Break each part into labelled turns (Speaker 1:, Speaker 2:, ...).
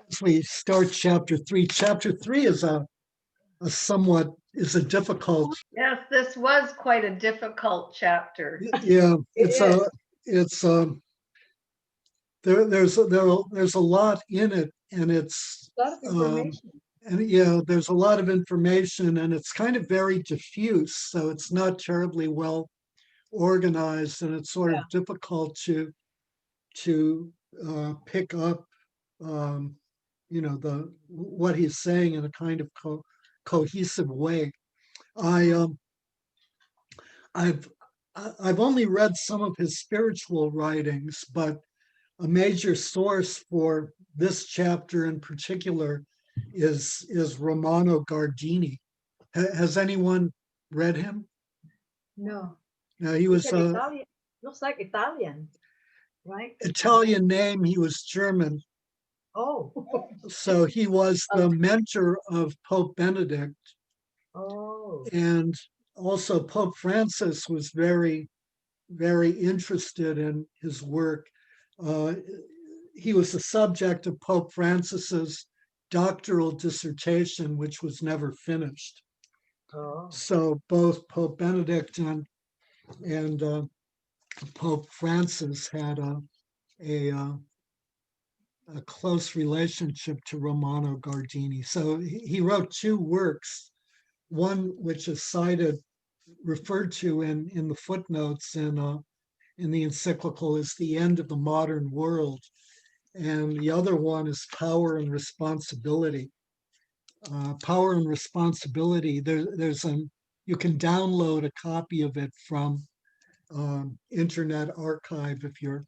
Speaker 1: As we start chapter 3, chapter 3 is a difficult.
Speaker 2: Yes, this was quite a difficult chapter.
Speaker 1: Yeah, it's
Speaker 3: It
Speaker 1: a it's there's a lot in it, and it's
Speaker 3: a lot of information.
Speaker 1: and yeah, there's a lot of information, and it's kind of very diffuse, so it's not terribly well organized, and it's sort of difficult to pick up um, the what he's saying in a kind of cohesive way. I I've I've only read some of his spiritual writings, but a major source for this chapter in particular is Romano Guardini. Has anyone read him?
Speaker 3: No,
Speaker 1: No, he
Speaker 3: he
Speaker 1: was
Speaker 3: said Italian. Looks like Italian, right?
Speaker 1: Italian name. He was German.
Speaker 3: Oh,
Speaker 1: So he was the mentor of Pope Benedict,
Speaker 3: oh,
Speaker 1: and also Pope Francis was very, very interested in his work. Uh, he was the subject of Pope Francis's doctoral dissertation, which was never finished.
Speaker 3: oh.
Speaker 1: So both Pope Benedict and Pope Francis had a close relationship to Romano Guardini. So he wrote two works, one which is cited, referred to in the footnotes in the encyclical is The End of the Modern World, and the other one is Power and Responsibility. Power and Responsibility, you can download a copy of it from Internet Archive if you're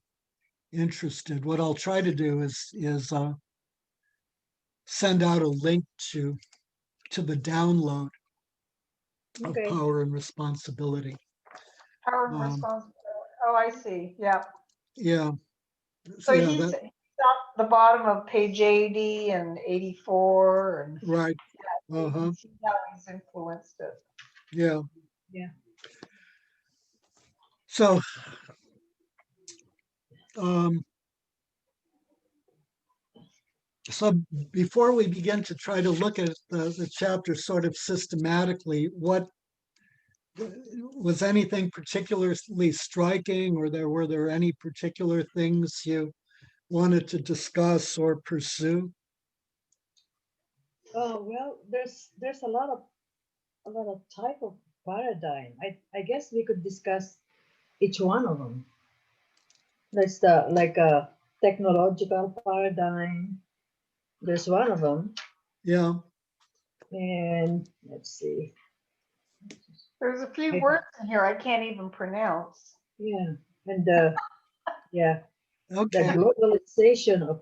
Speaker 1: interested. What I'll try to do is send out a link to the download of
Speaker 3: Okay.
Speaker 1: Power and Responsibility.
Speaker 4: Power and responsibility. Oh, I see. Yeah.
Speaker 1: Yeah.
Speaker 4: So
Speaker 1: yeah,
Speaker 4: he's at the bottom of page 80 and 84, and
Speaker 1: right.
Speaker 4: you can see how he's influenced it.
Speaker 1: Yeah.
Speaker 3: Yeah.
Speaker 1: So so before we begin to try to look at the chapter sort of systematically, what was anything particularly striking, or were there any particular things you wanted to discuss or pursue?
Speaker 3: Oh well, there's a lot of type of paradigm. I guess we could discuss each one of them. There's like a technological paradigm. There's one of them,
Speaker 1: Yeah.
Speaker 3: and let's see.
Speaker 4: There's a few words in here I can't even pronounce.
Speaker 3: Yeah, and yeah, the
Speaker 1: Okay.
Speaker 3: globalization of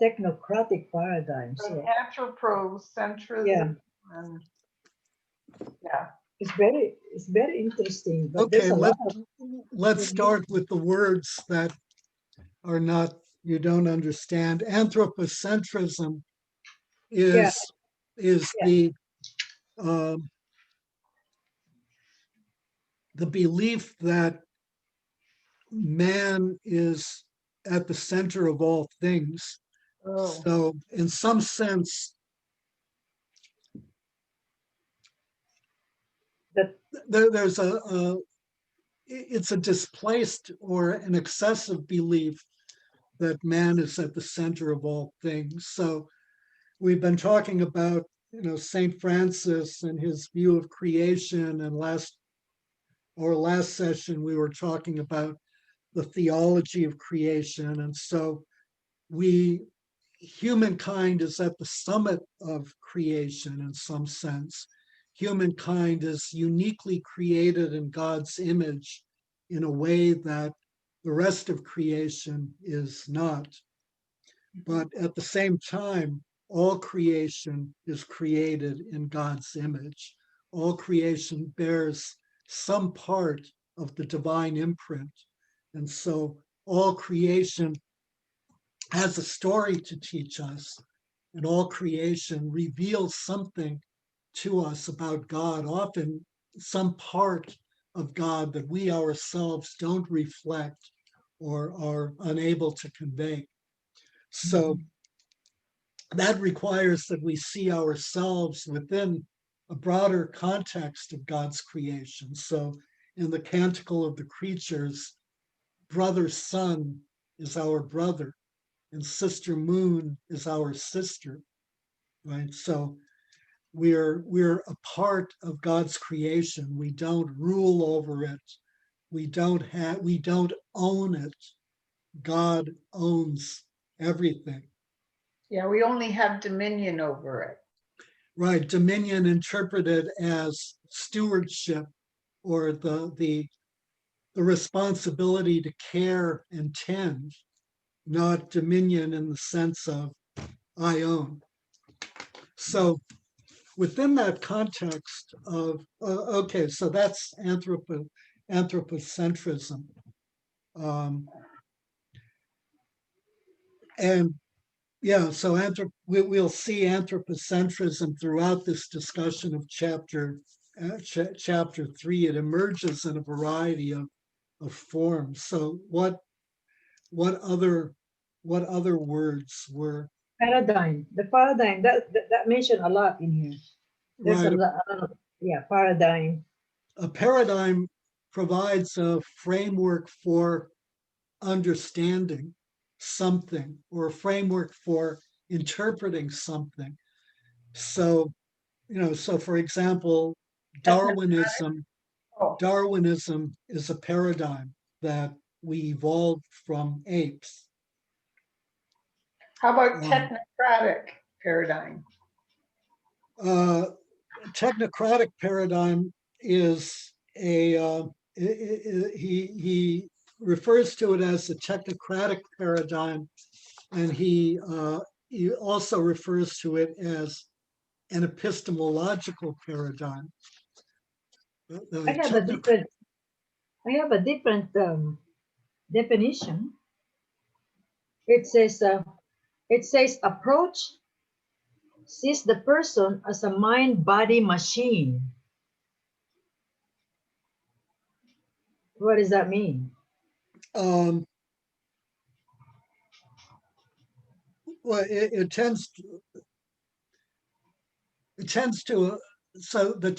Speaker 3: technocratic paradigms.
Speaker 4: So
Speaker 3: Yeah.
Speaker 4: anthropocentrism.
Speaker 3: Yeah.
Speaker 4: And yeah.
Speaker 3: It's very interesting. But
Speaker 1: Okay.
Speaker 3: there's a lot of
Speaker 1: Let's start with the words that are not, you don't understand. Anthropocentrism is the belief that man is at the center of all things.
Speaker 4: Oh.
Speaker 1: So in some sense,
Speaker 3: that
Speaker 1: there's it's a displaced or an excessive belief that man is at the center of all things. So we've been talking about, Saint Francis and his view of creation, and last session we were talking about the theology of creation. And so humankind is at the summit of creation in some sense. Humankind is uniquely created in God's image in a way that the rest of creation is not. But at the same time, all creation is created in God's image. All creation bears some part of the divine imprint. And so all creation has a story to teach us, and all creation reveals something to us about God, often some part of God that we ourselves don't reflect or are unable to convey. So that requires that we see ourselves within a broader context of God's creation. So in the Canticle of the Creatures, brother sun is our brother and sister moon is our sister, right? So we're a part of God's creation. We don't rule over it. We don't own it. God owns everything.
Speaker 2: Yeah, we only have dominion over it.
Speaker 1: Right, dominion interpreted as stewardship or the responsibility to care and tend, not dominion in the sense of I own. So within that context of okay, so that's anthropocentrism, and yeah, so we'll see anthropocentrism throughout this discussion of chapter 3. It emerges in a variety of forms. So what other words were
Speaker 3: Paradigm. The paradigm that mentioned a lot in here. There's
Speaker 1: right?
Speaker 3: a lot of, yeah, paradigm.
Speaker 1: A paradigm provides a framework for understanding something or a framework for interpreting something. So, so for example, Darwinism,
Speaker 2: Oh,
Speaker 1: Darwinism is a paradigm that we evolved from apes.
Speaker 2: how about
Speaker 1: Um,
Speaker 2: technocratic paradigm?
Speaker 1: Technocratic paradigm is he refers to it as the technocratic paradigm, and he also refers to it as an epistemological paradigm.
Speaker 3: I have a different. I have a different definition. It says approach sees the person as a mind-body machine. What does that mean?
Speaker 1: Um, well, it tends to so the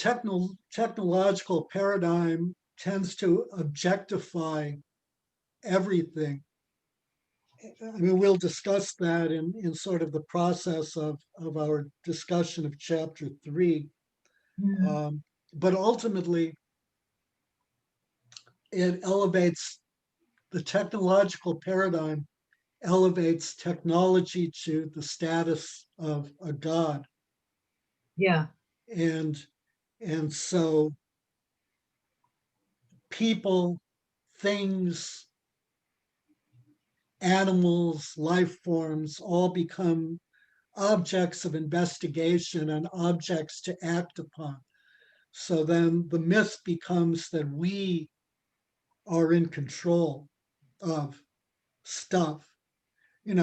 Speaker 1: technological paradigm tends to objectify everything. I mean, we'll discuss that in sort of the process of our discussion of chapter 3.
Speaker 3: Mhm.
Speaker 1: But ultimately, it elevates the technological paradigm, elevates technology to the status of a god.
Speaker 3: Yeah,
Speaker 1: And so people, things, animals, life forms all become objects of investigation and objects to act upon. So then the myth becomes that we are in control of stuff.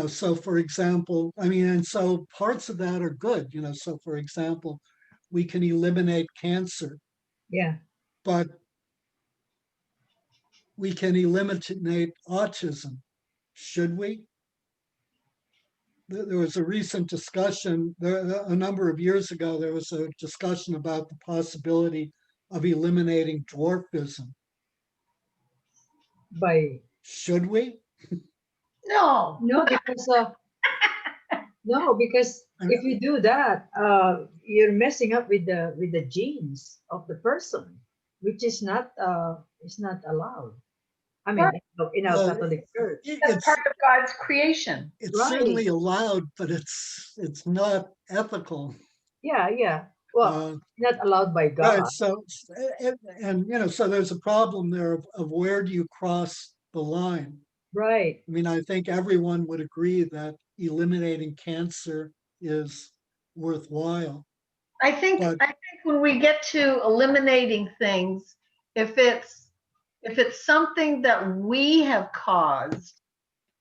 Speaker 1: So for example, I mean, and so parts of that are good, so for example, we can eliminate cancer,
Speaker 3: yeah.
Speaker 1: but we can eliminate autism. Should we? There was a recent discussion, a number of years ago, there was a discussion about the possibility of eliminating dwarfism.
Speaker 3: By
Speaker 1: Should we?
Speaker 2: No,
Speaker 3: no, because no, because
Speaker 1: I
Speaker 3: if
Speaker 1: mean,
Speaker 3: you do that, you're messing up with the genes of the person, which is not allowed. I mean,
Speaker 2: right.
Speaker 3: in our
Speaker 1: well,
Speaker 3: Catholic Church,
Speaker 2: That's
Speaker 1: it's
Speaker 2: part of God's creation.
Speaker 3: right?
Speaker 1: certainly allowed, but it's not ethical.
Speaker 3: Yeah, yeah. Well,
Speaker 1: Uh,
Speaker 3: not allowed by
Speaker 1: right.
Speaker 3: God,
Speaker 1: So, and so there's a problem there of where do you cross the line?
Speaker 3: right?
Speaker 1: I mean, I think everyone would agree that eliminating cancer is worthwhile, but
Speaker 2: I think when we get to eliminating things, if it's something that we have caused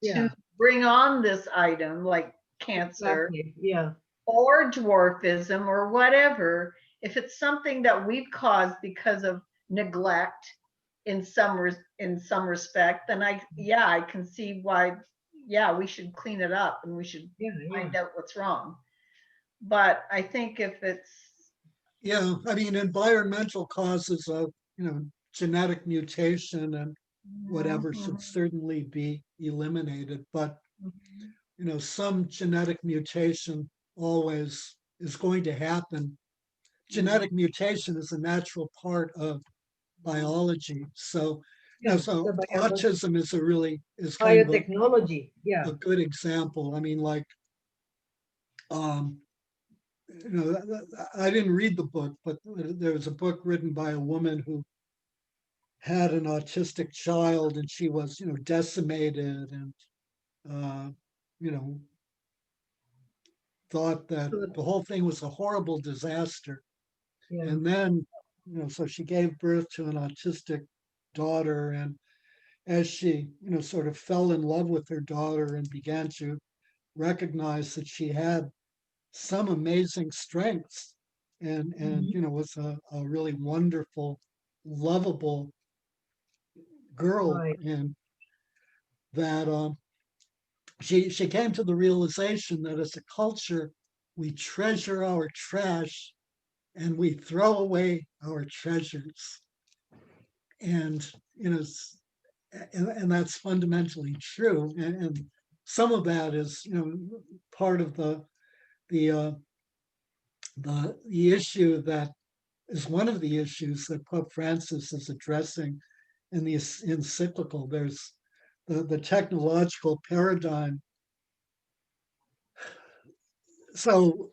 Speaker 2: to
Speaker 3: Yeah,
Speaker 2: bring on this item like cancer
Speaker 3: exactly. Yeah,
Speaker 2: or dwarfism or whatever, if it's something that we've caused because of neglect in some respect, then I can see why yeah, we should clean it up and we should
Speaker 3: Yeah,
Speaker 2: find
Speaker 3: yeah.
Speaker 2: out what's wrong. But I think if it's,
Speaker 1: Yeah, I mean, environmental causes of, genetic mutation and whatever should
Speaker 2: Mhm,
Speaker 1: certainly be eliminated. But,
Speaker 2: mhm,
Speaker 1: some genetic mutation always is going to happen.
Speaker 2: mhm,
Speaker 1: Genetic mutation is a natural part of biology. So,
Speaker 3: Yeah,
Speaker 1: so
Speaker 3: the biology,
Speaker 1: autism is kind of
Speaker 3: biotechnology. Yeah,
Speaker 1: a good example. I mean, like, um, I didn't read the book, but there was a book written by a woman who had an autistic child, and she was, decimated, and uh, you know, thought that
Speaker 3: so,
Speaker 1: the whole thing was a horrible disaster.
Speaker 3: yeah.
Speaker 1: And then, so she gave birth to an autistic daughter, and as she, sort of fell in love with her daughter and began to recognize that she had some amazing strengths, and
Speaker 3: Mhm.
Speaker 1: was a really wonderful, lovable girl,
Speaker 3: Right.
Speaker 1: and that she came to the realization that as a culture we treasure our trash and we throw away our treasures, and and that's fundamentally true, and some of that is part of the the issue that is one of the issues that Pope Francis is addressing in the encyclical. There's the technological paradigm. So,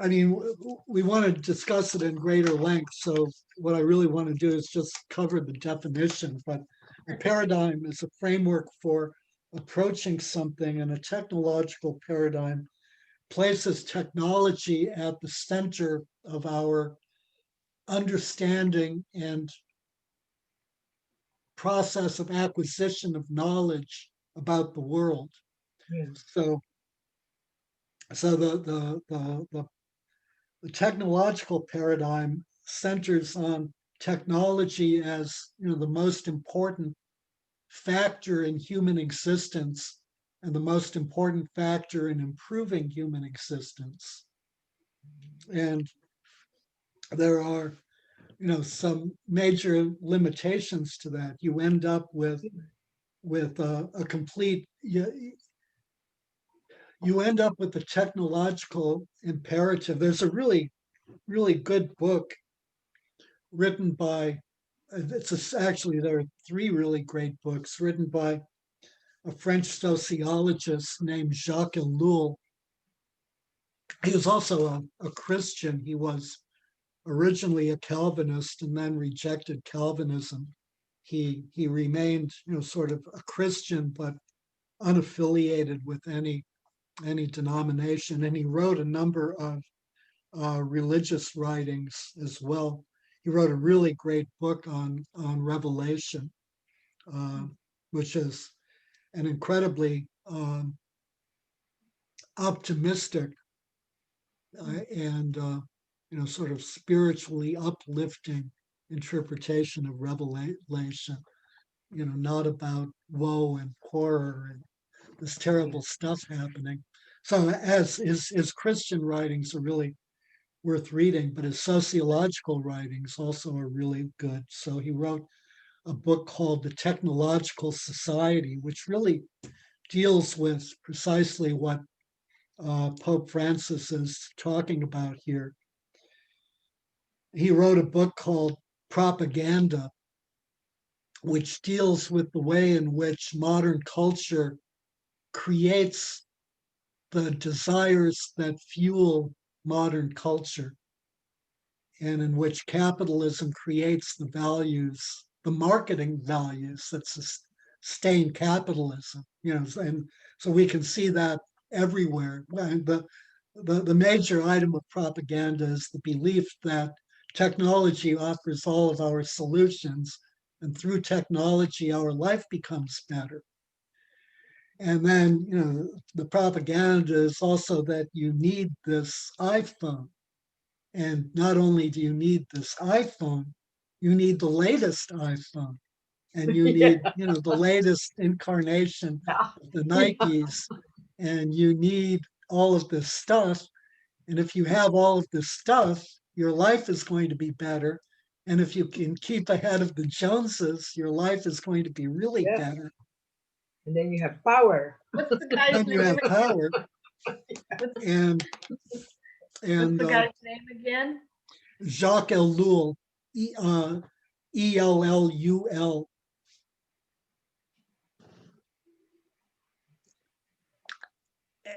Speaker 1: I mean, we want to discuss it in greater length. So, what I really want to do is just cover the definition. But a paradigm is a framework for approaching something, and a technological paradigm places technology at the center of our understanding and process of acquisition of knowledge about the world.
Speaker 3: Yeah.
Speaker 1: So, so the technological paradigm centers on technology as the most important factor in human existence and the most important factor in improving human existence. And there are some major limitations to that. You end up with a complete you end up with the technological imperative. There's a really good book written by actually there are three really great books written by a French sociologist named Jacques Ellul. He was also a Christian. He was originally a Calvinist and then rejected Calvinism. He remained sort of a Christian but unaffiliated with any denomination, and he wrote a number of religious writings as well. He wrote a really great book on Revelation, uh, which is an incredibly optimistic and sort of spiritually uplifting interpretation of Revelation. Not about woe and horror and this terrible stuff happening. So, as his Christian writings are really worth reading, but his sociological writings also are really good. So he wrote a book called The Technological Society, which really deals with precisely what Pope Francis is talking about here. He wrote a book called Propaganda, which deals with the way in which modern culture creates the desires that fuel modern culture, and in which capitalism creates the values, the marketing values that sustain capitalism. And so we can see that everywhere. The major item of propaganda is the belief that technology offers all of our solutions, and through technology, our life becomes better. And then, the propaganda is also that you need this iPhone. And not only do you need this iPhone, you need the latest iPhone. and you need, the latest incarnation
Speaker 3: Yeah.
Speaker 1: of the Nikes, and you need all of this stuff. And if you have all of this stuff, your life is going to be better. And if you can keep ahead of the Joneses, your life is going to be really
Speaker 3: Yeah.
Speaker 1: better.
Speaker 3: And then you have power.
Speaker 2: What's the guy's
Speaker 1: Then you
Speaker 2: name?
Speaker 1: have power.
Speaker 2: What's
Speaker 1: And
Speaker 2: the guy's name again?
Speaker 1: Jacques Ellul, Ellul.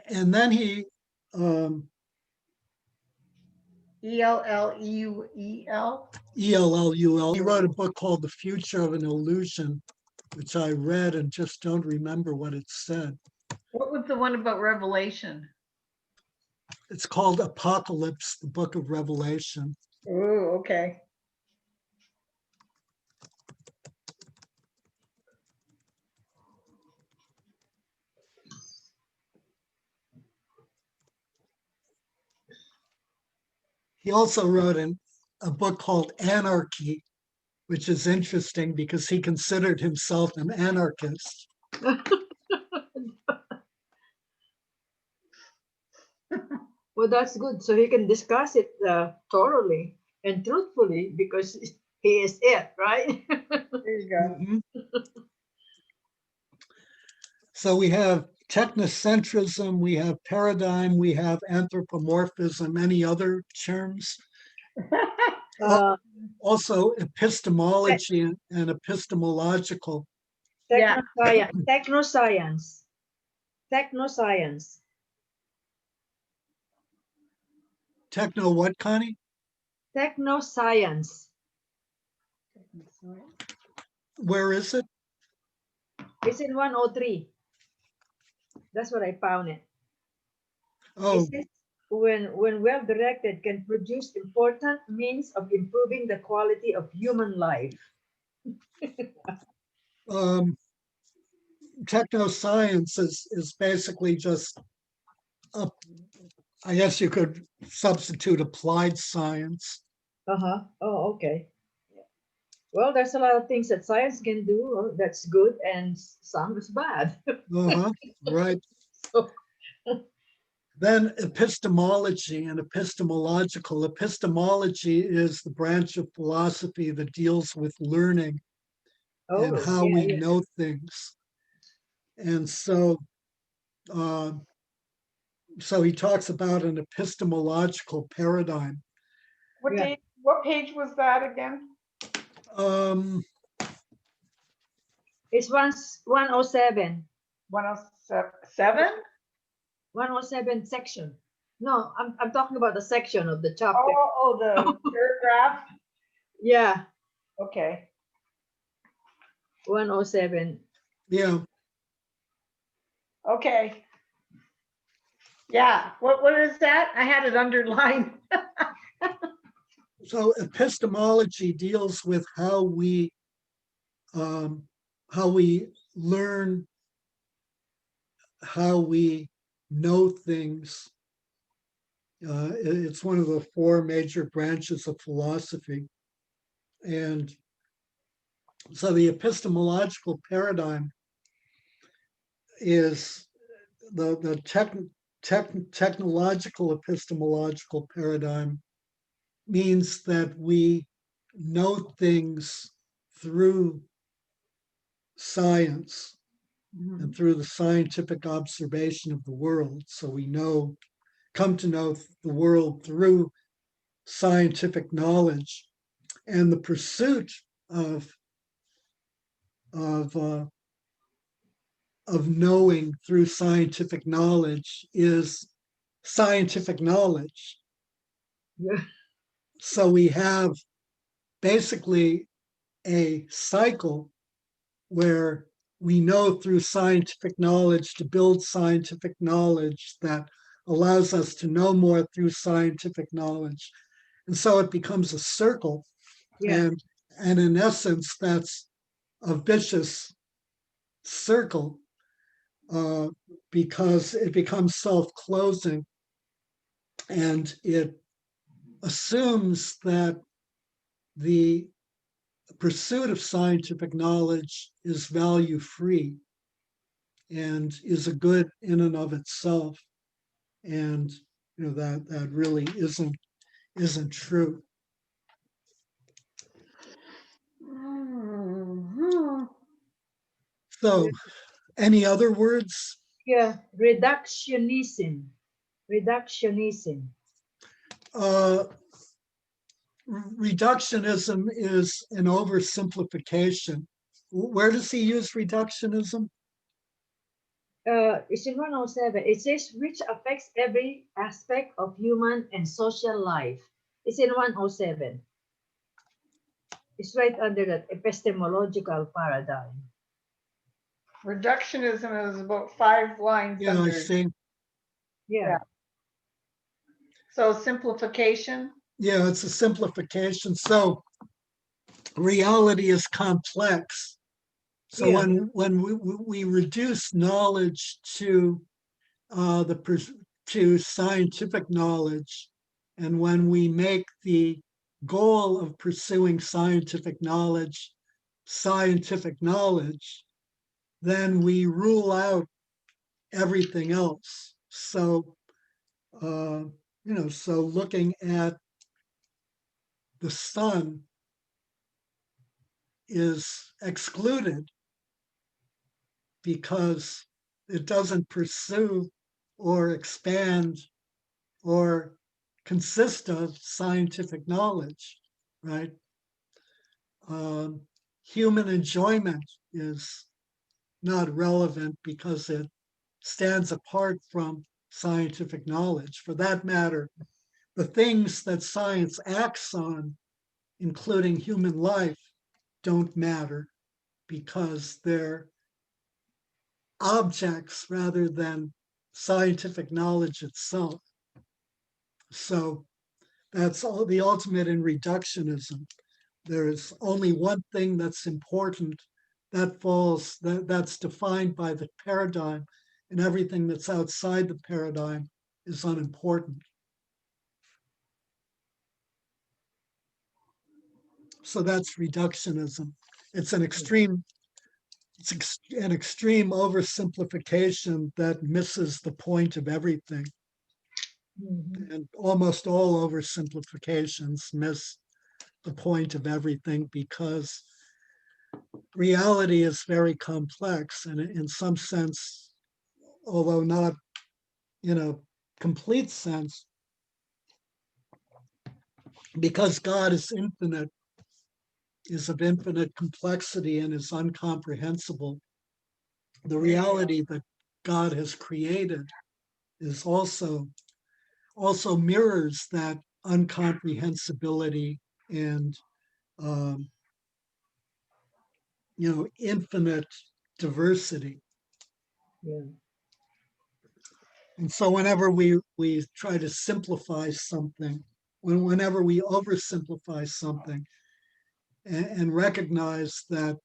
Speaker 1: And then he,
Speaker 2: Ellul.
Speaker 1: Ellul, he wrote a book called The Future of an Illusion, which I read and just don't remember what it said.
Speaker 2: What was the one about Revelation?
Speaker 1: It's called Apocalypse, the Book of Revelation.
Speaker 2: Oh, okay.
Speaker 1: He also wrote a book called Anarchy, which is interesting because he considered himself an anarchist.
Speaker 3: Well, that's good. So he can discuss it thoroughly and truthfully because he is it, right?
Speaker 2: There you go.
Speaker 1: Mhm. So we have technocentrism, we have paradigm, we have anthropomorphism, any other terms?
Speaker 3: uh,
Speaker 1: Also epistemology and epistemological.
Speaker 2: Yeah.
Speaker 3: technoscience. Technoscience.
Speaker 1: Techno what, Connie?
Speaker 3: Technoscience.
Speaker 1: Where is it?
Speaker 3: It's in 103. That's what I found it.
Speaker 1: Oh,
Speaker 3: It says, when well directed, can produce important means of improving the quality of human life.
Speaker 1: technoscience is basically just, I guess you could substitute applied science.
Speaker 3: Uh-huh. Oh, okay. Well, there's a lot of things that science can do that's good and some is bad.
Speaker 1: Uh-huh, right.
Speaker 3: So,
Speaker 1: Then epistemology and epistemological. Epistemology is the branch of philosophy that deals with learning and
Speaker 3: oh,
Speaker 1: how
Speaker 3: yeah,
Speaker 1: we
Speaker 3: yeah.
Speaker 1: know things. And so, so he talks about an epistemological paradigm.
Speaker 4: What
Speaker 3: Yeah.
Speaker 4: date, what page was that again?
Speaker 3: It's 107.
Speaker 4: 107?
Speaker 3: 107 section. No, I'm talking about the section of the chapter.
Speaker 4: Oh, the paragraph?
Speaker 3: Yeah,
Speaker 4: Okay.
Speaker 3: 107.
Speaker 1: Yeah,
Speaker 4: Okay.
Speaker 2: Yeah. What is that? I had it underlined.
Speaker 1: so epistemology deals with how we learn, how we know things. It's one of the four major branches of philosophy. And so the epistemological paradigm is the technological epistemological paradigm means that we know things through science and through the scientific observation of the world. So we come to know the world through scientific knowledge, and the pursuit of knowing through scientific knowledge is scientific knowledge.
Speaker 3: Yeah.
Speaker 1: So we have basically a cycle where we know through scientific knowledge to build scientific knowledge that allows us to know more through scientific knowledge. And so it becomes a circle.
Speaker 3: Yeah.
Speaker 1: And in essence, that's a vicious circle because it becomes self-closing, and it assumes that the pursuit of scientific knowledge is value free and is a good in and of itself. And that really isn't true.
Speaker 2: Mhm.
Speaker 1: So, any other words?
Speaker 3: Yeah, reductionism. Reductionism.
Speaker 1: Uh, Reductionism is an oversimplification. Where does he use reductionism?
Speaker 3: It's in 107. It says, which affects every aspect of human and social life. It's in 107. It's right under that epistemological paradigm.
Speaker 4: Reductionism is about 5 lines
Speaker 1: Yeah, I
Speaker 4: under.
Speaker 1: see.
Speaker 3: Yeah.
Speaker 4: Yeah. So simplification.
Speaker 1: Yeah, it's a simplification. So reality is complex. So
Speaker 3: Yeah.
Speaker 1: when we reduce knowledge to to scientific knowledge, and when we make the goal of pursuing scientific knowledge, then we rule out everything else. So so looking at the sun is excluded because it doesn't pursue or expand or consist of scientific knowledge, right? Um, Human enjoyment is not relevant because it stands apart from scientific knowledge. For that matter, the things that science acts on, including human life, don't matter because they're objects rather than scientific knowledge itself. So that's all the ultimate in reductionism. There is only one thing that's important that's defined by the paradigm, and everything that's outside the paradigm is unimportant. So that's reductionism. It's an extreme an extreme oversimplification that misses the point of everything.
Speaker 3: Mhm.
Speaker 1: And almost all oversimplifications miss the point of everything because reality is very complex, and in some sense, although not complete sense, because God is infinite, is of infinite complexity and is incomprehensible. The reality that God has created is also mirrors that incomprehensibility and um, infinite diversity.
Speaker 3: Yeah.
Speaker 1: And so whenever we try to simplify something, whenever we oversimplify something, and recognize that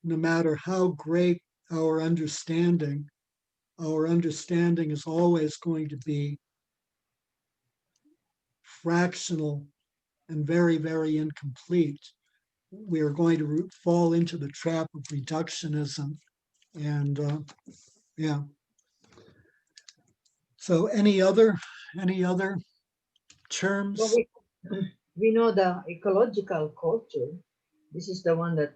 Speaker 1: no matter how great our understanding is always going to be fractional and very, very incomplete. We are going to fall into the trap of reductionism. And yeah. So any other
Speaker 3: Well,
Speaker 1: terms?
Speaker 3: we know the ecological culture. This is the one that,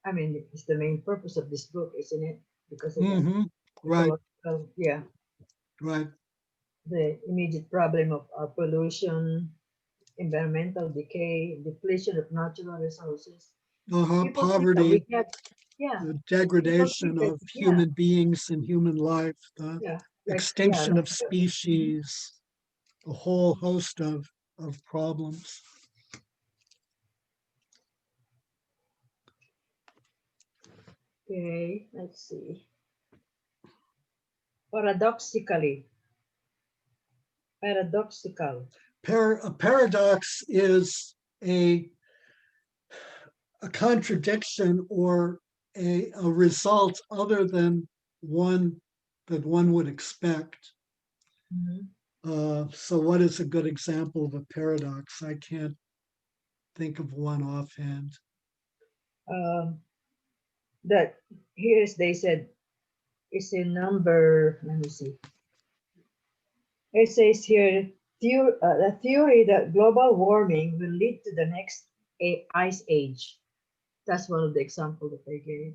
Speaker 3: I mean, it's the main purpose of this book, isn't it? Because of the
Speaker 1: Mm-hmm. Right,
Speaker 3: ecological, yeah,
Speaker 1: right.
Speaker 3: the immediate problem of pollution, environmental decay, depletion of natural resources. People think that
Speaker 1: Poverty,
Speaker 3: we have, yeah,
Speaker 1: the
Speaker 3: people
Speaker 1: degradation
Speaker 3: think that,
Speaker 1: of
Speaker 3: yeah,
Speaker 1: human beings and human life, the
Speaker 3: yeah,
Speaker 1: extinction of
Speaker 3: mhm.
Speaker 1: species, a whole host of problems.
Speaker 3: Okay, let's see. Paradoxically, paradoxical.
Speaker 1: A paradox is a contradiction or a result other than one that one would expect.
Speaker 3: Mhm.
Speaker 1: So what is a good example of a paradox? I can't think of one offhand.
Speaker 3: Um, that here's they said it's in number. Let me see. It says here the theory that global warming will lead to the next ice age. That's one of the examples that they gave.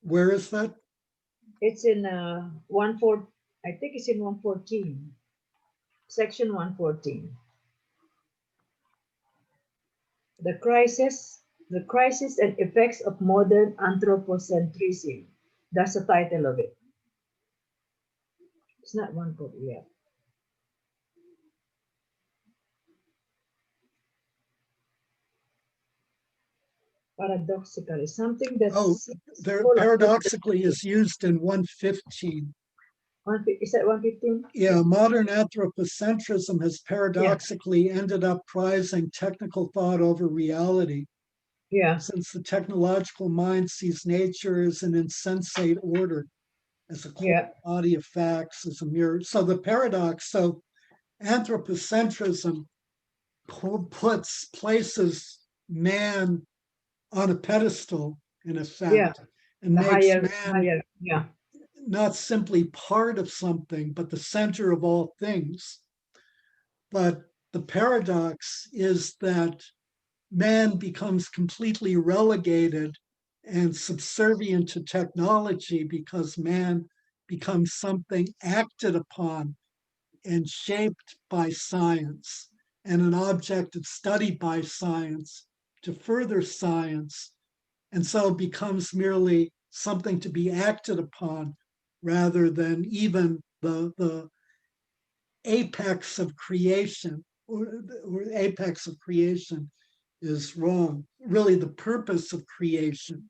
Speaker 1: Where is that?
Speaker 3: It's in 114. I think it's in 114, section 114. The crisis and effects of modern anthropocentrism. That's the title of it. It's not 140 yet. Paradoxically, something that's
Speaker 1: Oh, there
Speaker 3: full of
Speaker 1: paradoxically is used in 115.
Speaker 3: Is that 115?
Speaker 1: Yeah, modern anthropocentrism has
Speaker 3: Yeah,
Speaker 1: paradoxically ended up prizing technical thought over reality,
Speaker 3: yeah,
Speaker 1: since the technological mind sees nature as an insensate order, as a cold
Speaker 3: yeah,
Speaker 1: body of facts, as a mirror. So the paradox, so anthropocentrism places man on a pedestal, in
Speaker 3: yeah.
Speaker 1: effect, and
Speaker 3: The
Speaker 1: makes
Speaker 3: higher,
Speaker 1: man
Speaker 3: higher, yeah,
Speaker 1: not simply part of something, but the center of all things. But the paradox is that man becomes completely relegated and subservient to technology because man becomes something acted upon and shaped by science and an object of study by science to further science, and so becomes merely something to be acted upon rather than even the apex of creation, or apex of creation is wrong. Really, the purpose of creation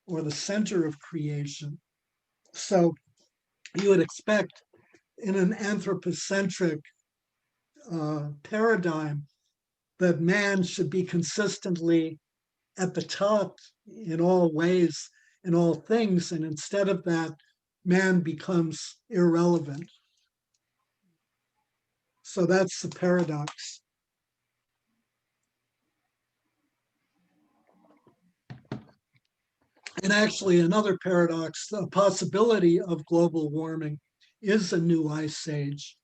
Speaker 1: or the center of creation. So you would expect in an anthropocentric paradigm that man should be consistently at the top in all ways, in all things. And instead of that, man becomes irrelevant. So that's the paradox. And actually, another paradox, the possibility of global warming is a new ice age.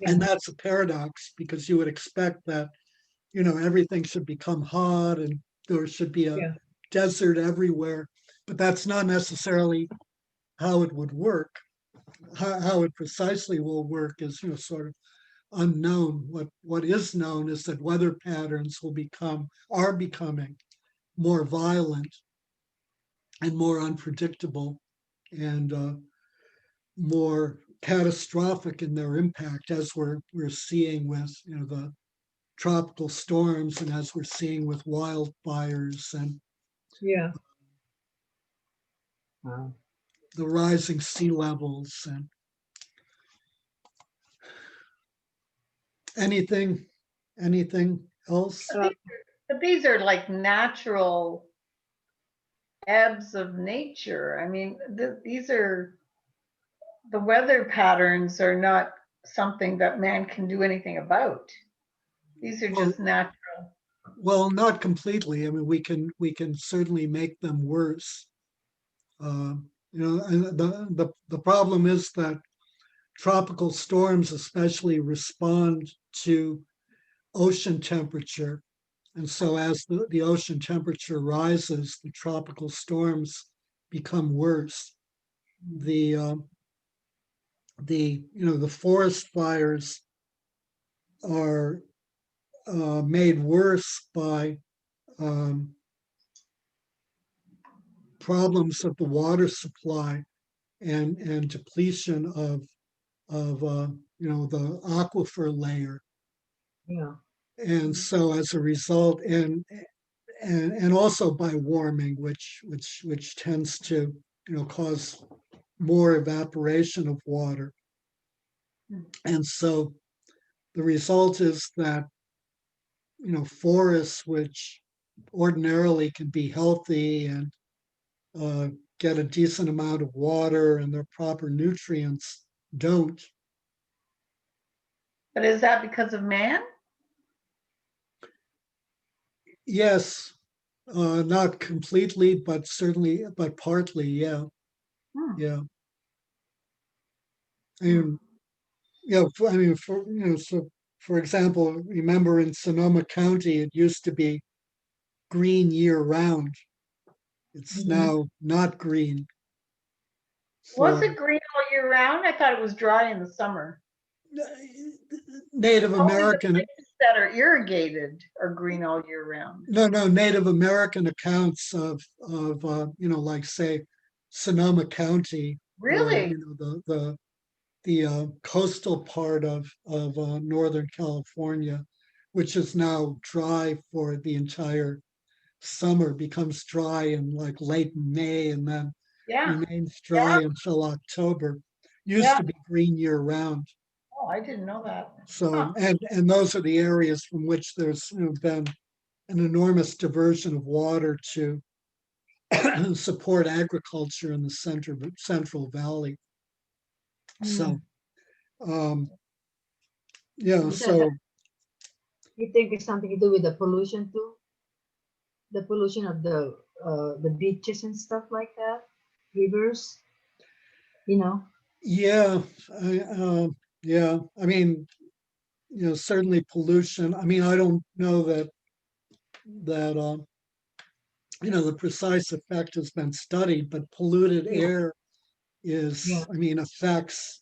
Speaker 3: yeah,
Speaker 1: And that's a paradox because you would expect that, everything should become hot and there should be a
Speaker 3: yeah,
Speaker 1: desert everywhere. But that's not necessarily how it would work. How it precisely will work is, sort of unknown. What is known is that weather patterns are becoming more violent and more unpredictable and more catastrophic in their impact, as we're seeing with the tropical storms and as we're seeing with wildfires and
Speaker 3: yeah. Wow.
Speaker 1: the rising sea levels and anything else.
Speaker 2: But these are like natural ebbs of nature. I mean, these are the weather patterns are not something that man can do anything about. These are
Speaker 1: Well,
Speaker 2: just natural.
Speaker 1: well, not completely. I mean, we can certainly make them worse. And the problem is that tropical storms especially respond to ocean temperature. And so as the ocean temperature rises, the tropical storms become worse. The the forest fires are made worse by um, problems of the water supply and depletion of the aquifer layer.
Speaker 3: Yeah,
Speaker 1: And so as a result, and also by warming, which tends to cause more evaporation of water. And so the result is that forests which ordinarily can be healthy and uh, get a decent amount of water and their proper nutrients don't.
Speaker 2: But is that because of man?
Speaker 1: Yes, Not completely, but certainly, but partly, yeah,
Speaker 2: Hmm.
Speaker 1: yeah. I mean, I mean, so for example, remember in Sonoma County, it used to be green year round. It's
Speaker 3: Mhm.
Speaker 1: now not green
Speaker 2: Was
Speaker 1: for
Speaker 2: it green all year round? I thought it was dry in the summer.
Speaker 1: Native
Speaker 2: Only the
Speaker 1: American,
Speaker 2: places that are irrigated are green all year round.
Speaker 1: no, Native American accounts like say Sonoma County or,
Speaker 2: Really?
Speaker 1: the coastal part of Northern California, which is now dry for the entire summer, becomes dry in like late May and then
Speaker 2: Yeah.
Speaker 1: remains dry until October. Used
Speaker 2: Yeah.
Speaker 1: to be green year round.
Speaker 2: Oh, I didn't know that.
Speaker 1: So,
Speaker 2: Huh.
Speaker 1: and those are the areas from which there's been an enormous diversion of water to support agriculture in the Central Valley.
Speaker 3: Mm.
Speaker 1: So, um, yeah,
Speaker 3: Is that
Speaker 1: so
Speaker 3: you think it's something to do with the pollution too? The pollution of the beaches and stuff like that, rivers, you know.
Speaker 1: yeah, yeah. I mean, certainly pollution. I mean, I don't know that the precise effect has been studied, but polluted
Speaker 3: Yeah,
Speaker 1: air
Speaker 3: yeah,
Speaker 1: I mean, affects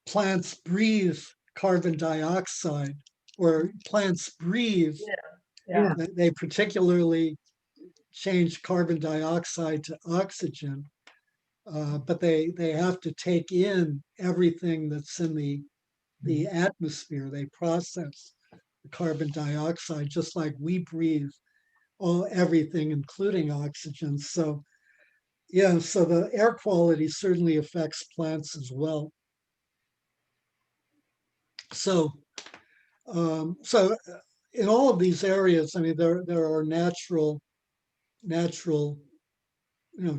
Speaker 1: plants breathe carbon dioxide, or plants breathe.
Speaker 2: Yeah. Yeah.
Speaker 3: yeah.
Speaker 1: They particularly change carbon dioxide to oxygen, but they have to take in everything that's in the atmosphere. They process the carbon dioxide just like we breathe everything, including oxygen. So yeah, so the air quality certainly affects plants as well. So in all of these areas, I mean, there are natural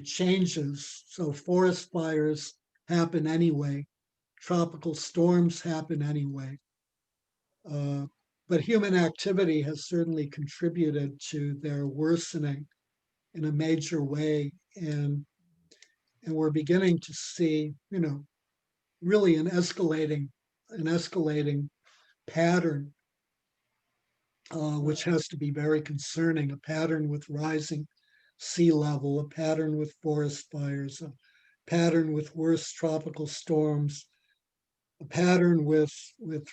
Speaker 1: changes. So forest fires happen anyway, tropical storms happen anyway. Uh, but human activity has certainly contributed to their worsening in a major way, and we're beginning to see, really an escalating pattern, which has to be very concerning. A pattern with rising sea level, a pattern with forest fires, a pattern with worse tropical storms, a pattern with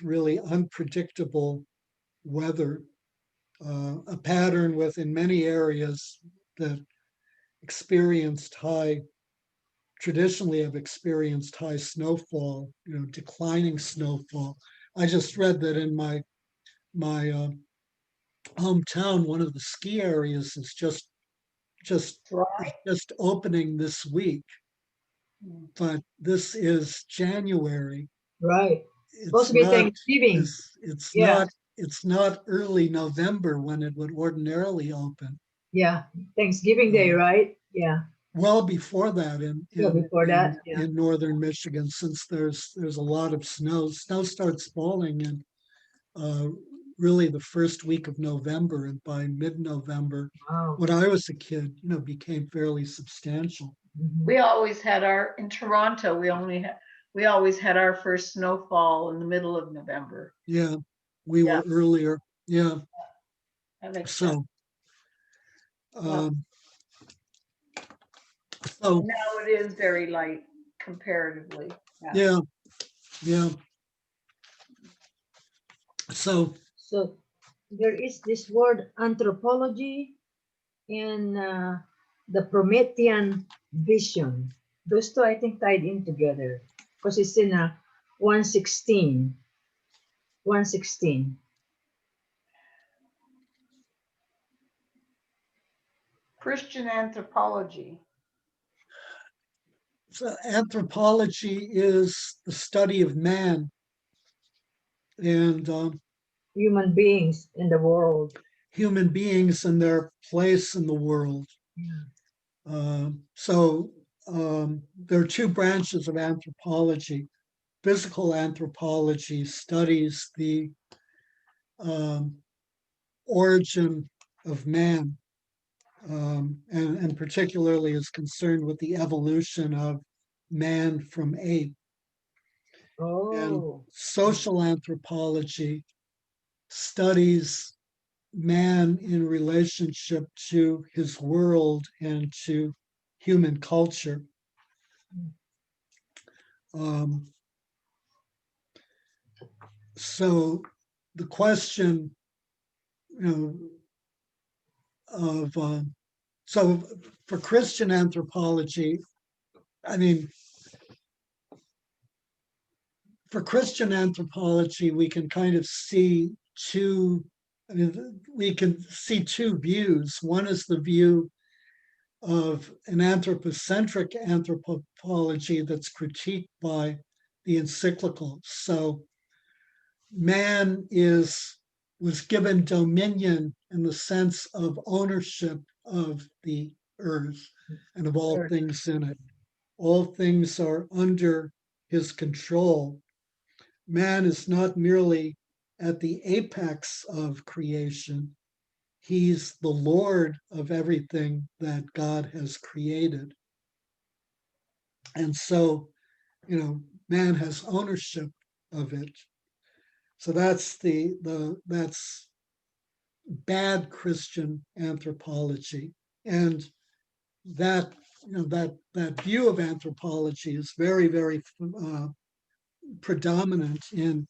Speaker 1: really unpredictable weather, a pattern with in many areas that experienced high traditionally have experienced high snowfall, declining snowfall. I just read that in my hometown, one of the ski areas is just
Speaker 2: Dry.
Speaker 1: just opening this week,
Speaker 2: Mm.
Speaker 1: but this is January.
Speaker 3: Right. Supposed
Speaker 1: It's
Speaker 3: to be
Speaker 1: not
Speaker 3: Thanksgiving.
Speaker 1: this. It's
Speaker 3: Yeah,
Speaker 1: not. It's not early November when it would ordinarily open.
Speaker 3: yeah. Thanksgiving Day,
Speaker 1: Uh,
Speaker 3: right? Yeah.
Speaker 1: well before that in
Speaker 3: Yeah,
Speaker 1: in
Speaker 3: before that.
Speaker 1: in
Speaker 3: Yeah.
Speaker 1: in northern Michigan, since there's a lot of snow. Snow starts falling in uh, really the first week of November, and by mid-November,
Speaker 3: Wow.
Speaker 1: when I was a kid, became fairly substantial.
Speaker 3: Mhm.
Speaker 2: We always had in Toronto, we always had our first snowfall in the middle of November.
Speaker 1: Yeah, we
Speaker 2: Yeah,
Speaker 1: were earlier. Yeah,
Speaker 2: that makes sense.
Speaker 1: so
Speaker 2: Well,
Speaker 1: um, so
Speaker 2: now it is very light comparatively. Yeah.
Speaker 1: yeah, yeah. So
Speaker 3: So there is this word anthropology and the Promethean vision. Those two, I think, tied in together because it's in 116. 116.
Speaker 2: Christian anthropology.
Speaker 1: So anthropology is the study of man, and
Speaker 3: Human beings in the world.
Speaker 1: human beings and their place in the world.
Speaker 3: Yeah.
Speaker 1: So there are two branches of anthropology. Physical anthropology studies the um, origin of man, and particularly is concerned with the evolution of man from ape. And
Speaker 3: Oh,
Speaker 1: social anthropology studies man in relationship to his world and to human culture. Um, so the question, of so for Christian anthropology, I mean, for Christian anthropology, we can kind of see two. I mean, we can see two views. One is the view of an anthropocentric anthropology that's critiqued by the encyclical. So man was given dominion in the sense of ownership of the earth and of all
Speaker 3: sure.
Speaker 1: things in it. All things are under his control. Man is not merely at the apex of creation, he's the Lord of everything that God has created. And so, man has ownership of it. So that's that's bad Christian anthropology. And that that view of anthropology is very, very predominant in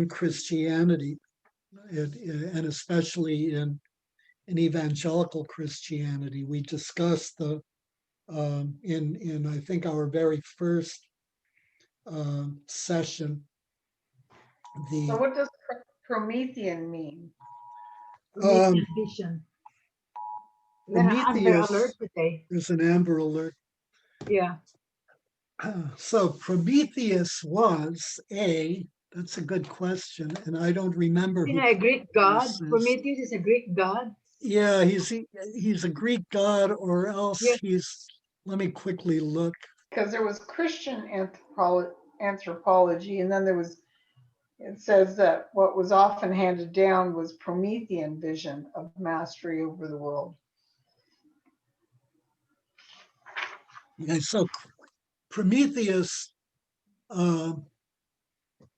Speaker 1: Christianity, and especially in evangelical Christianity. We discussed in I think our very first session
Speaker 2: So
Speaker 1: the
Speaker 2: what does Promethean mean?
Speaker 3: Promethean vision. Then Amber alert
Speaker 1: Prometheus.
Speaker 3: today.
Speaker 1: There's an Amber Alert.
Speaker 3: Yeah.
Speaker 1: So Prometheus was that's a good question, and I don't remember
Speaker 3: Isn't
Speaker 1: who
Speaker 3: it a Greek god?
Speaker 1: Prometheus is.
Speaker 3: Prometheus is a Greek god.
Speaker 1: Yeah, he's a Greek god, or else
Speaker 3: Yeah.
Speaker 1: let me quickly look.
Speaker 2: Because there was Christian anthropology, and then it says that what was often handed down was Promethean vision of mastery over the world.
Speaker 1: Okay, so Prometheus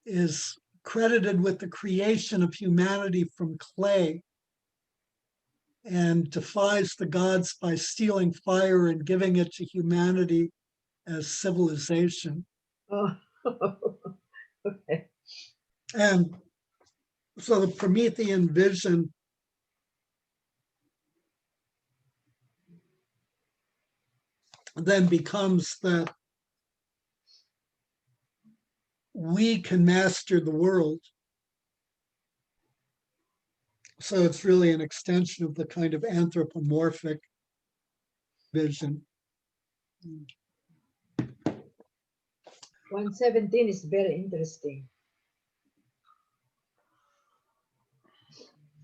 Speaker 1: is credited with the creation of humanity from clay and defies the gods by stealing fire and giving it to humanity as civilization.
Speaker 3: Oh, okay.
Speaker 1: And so the Promethean vision then becomes that we can master the world. So it's really an extension of the kind of anthropomorphic vision.
Speaker 3: 117 is very interesting.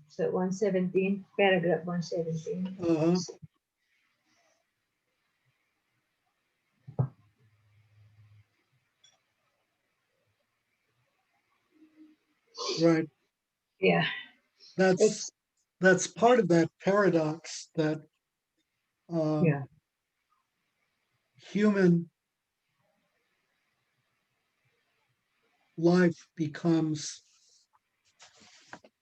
Speaker 3: So 117, paragraph 117.
Speaker 1: Uh-huh. Right.
Speaker 3: Yeah.
Speaker 1: That's part of that paradox that
Speaker 3: Yeah.
Speaker 1: human life becomes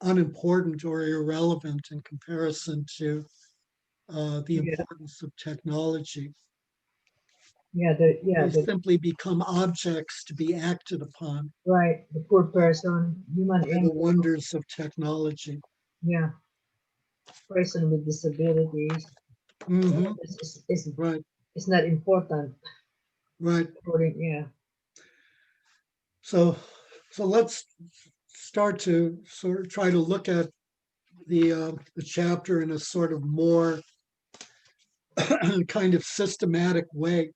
Speaker 1: unimportant or irrelevant in comparison to the
Speaker 3: Yeah.
Speaker 1: importance of technology.
Speaker 3: Yeah.
Speaker 1: We simply become objects to be acted upon
Speaker 3: Right. The poor person, human
Speaker 1: by the
Speaker 3: angel.
Speaker 1: wonders of technology.
Speaker 3: Yeah. Person with disabilities.
Speaker 1: Mm-hmm. Right,
Speaker 3: It's not important.
Speaker 1: right.
Speaker 3: Yeah.
Speaker 1: So let's start to sort of try to look at the chapter in a sort of more kind of systematic way.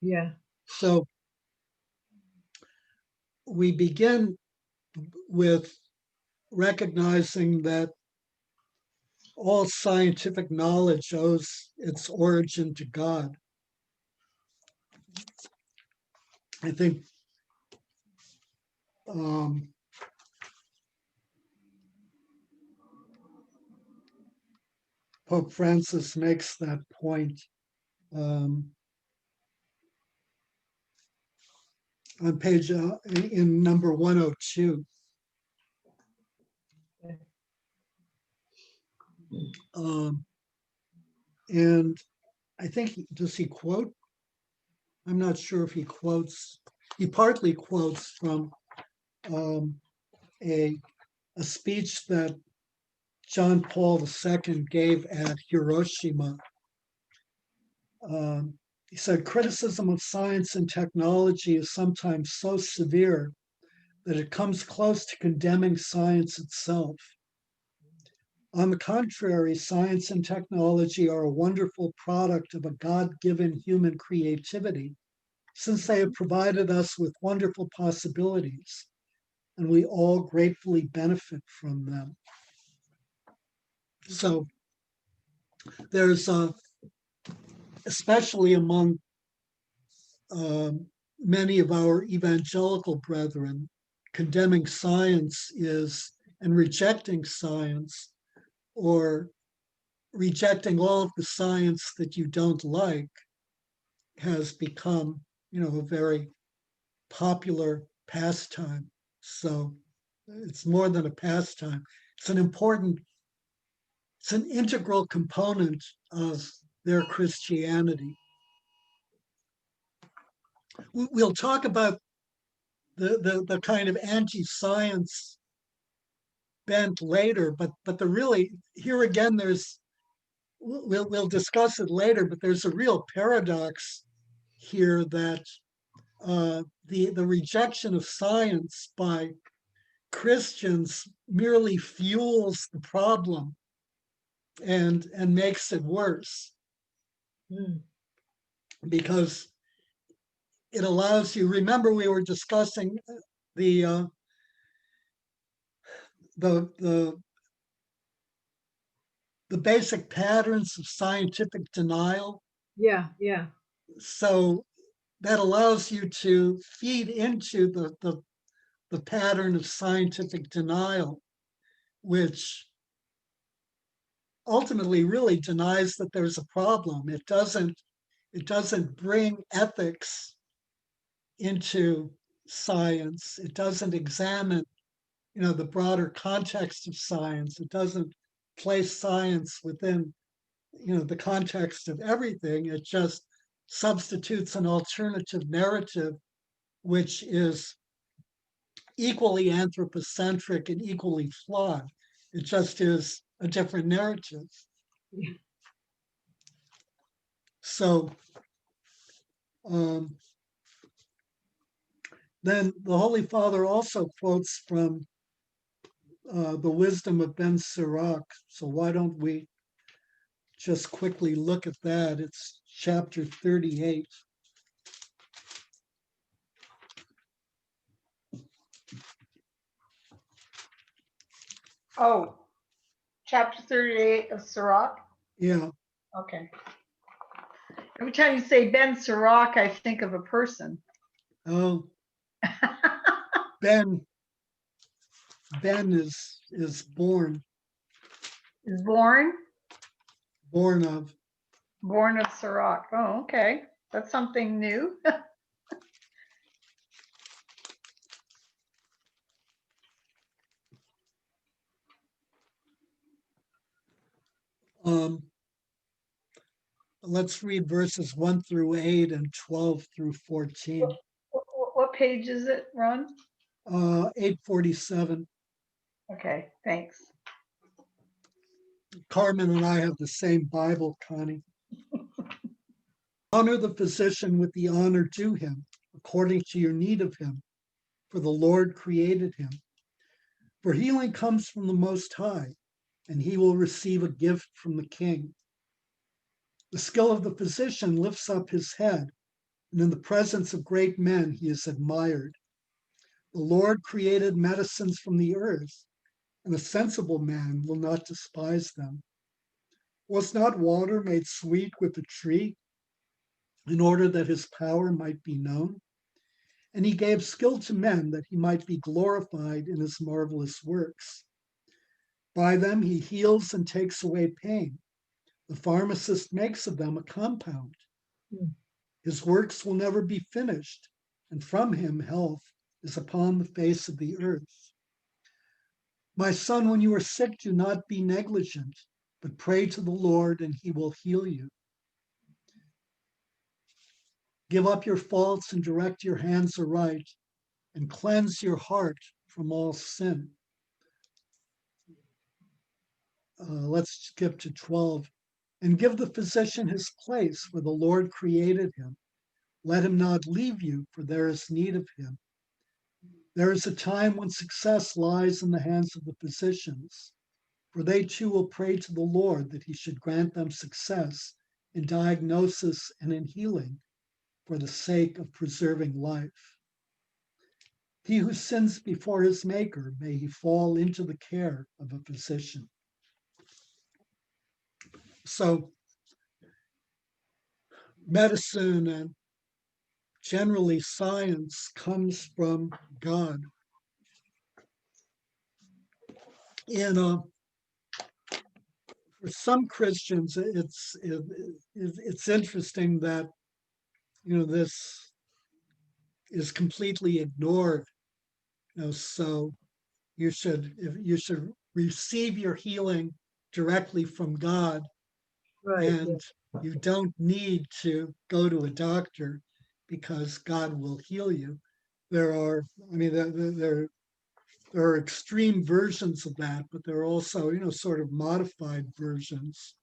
Speaker 3: Yeah.
Speaker 1: So we begin with recognizing that all scientific knowledge owes its origin to God. I think um, Pope Francis makes that point on page in number 102. And I think, does he quote? I'm not sure if he quotes. He partly quotes from a speech that John Paul II gave at Hiroshima. He said, criticism of science and technology is sometimes so severe that it comes close to condemning science itself. On the contrary, science and technology are a wonderful product of a God-given human creativity, since they have provided us with wonderful possibilities, and we all gratefully benefit from them. So there's especially among many of our evangelical brethren, condemning science is, and rejecting science, or rejecting all of the science that you don't like, has become, a very popular pastime. So it's more than a pastime. It's an integral component of their Christianity. We'll talk about the kind of anti-science bent later, but the really, here again, we'll discuss it later, but there's a real paradox here that the rejection of science by Christians merely fuels the problem and makes it worse. Because it allows you, remember we were discussing the basic patterns of scientific denial.
Speaker 3: Yeah.
Speaker 1: So that allows you to feed into the pattern of scientific denial, which ultimately really denies that there's a problem. It doesn't bring ethics into science. It doesn't examine, the broader context of science. It doesn't place science within, the context of everything. It just substitutes an alternative narrative, which is equally anthropocentric and equally flawed. It just is a different narrative.
Speaker 3: Yeah.
Speaker 1: So then the Holy Father also quotes from the wisdom of Ben Sirach. So why don't we just quickly look at that? It's chapter 38.
Speaker 2: Oh, chapter 38 of Sirach.
Speaker 1: Yeah.
Speaker 2: Okay. Every time you say Ben Sirach, I think of a person.
Speaker 1: Oh, Ben is born
Speaker 2: Is born
Speaker 1: of.
Speaker 2: Born of Sirach. Oh, okay. That's something new.
Speaker 1: Let's read verses 1 through 8 and 12 through 14.
Speaker 2: What page is it, Ron?
Speaker 1: 847.
Speaker 2: Okay, thanks.
Speaker 1: Carmen and I have the same Bible, Connie. Honor the physician with the honor due him, according to your need of him, for the Lord created him. For healing comes from the Most High, and he will receive a gift from the King. The skill of the physician lifts up his head, and in the presence of great men he is admired. The Lord created medicines from the earth, and a sensible man will not despise them. Was not water made sweet with a tree, in order that his power might be known? And he gave skill to men that he might be glorified in his marvelous works. By them he heals and takes away pain, The pharmacist makes of them a compound.
Speaker 3: Hmm.
Speaker 1: His works will never be finished, and from him health is upon the face of the earth. My son, when you are sick, do not be negligent, but pray to the Lord, and he will heal you. Give up your faults and direct your hands aright, and cleanse your heart from all sin. Let's skip to 12. And give the physician his place where the Lord created him. Let him not leave you, for there is need of him. There is a time when success lies in the hands of the physicians, for they too will pray to the Lord that he should grant them success in diagnosis and in healing for the sake of preserving life. He who sins before his maker, may he fall into the care of a physician. So medicine and generally science comes from God. And for some Christians, it's interesting that this is completely ignored. So you should receive your healing directly from God,
Speaker 3: Right.
Speaker 1: and you don't need to go to a doctor because God will heal you. There are, I mean, there are extreme versions of that, but there are also, sort of modified versions,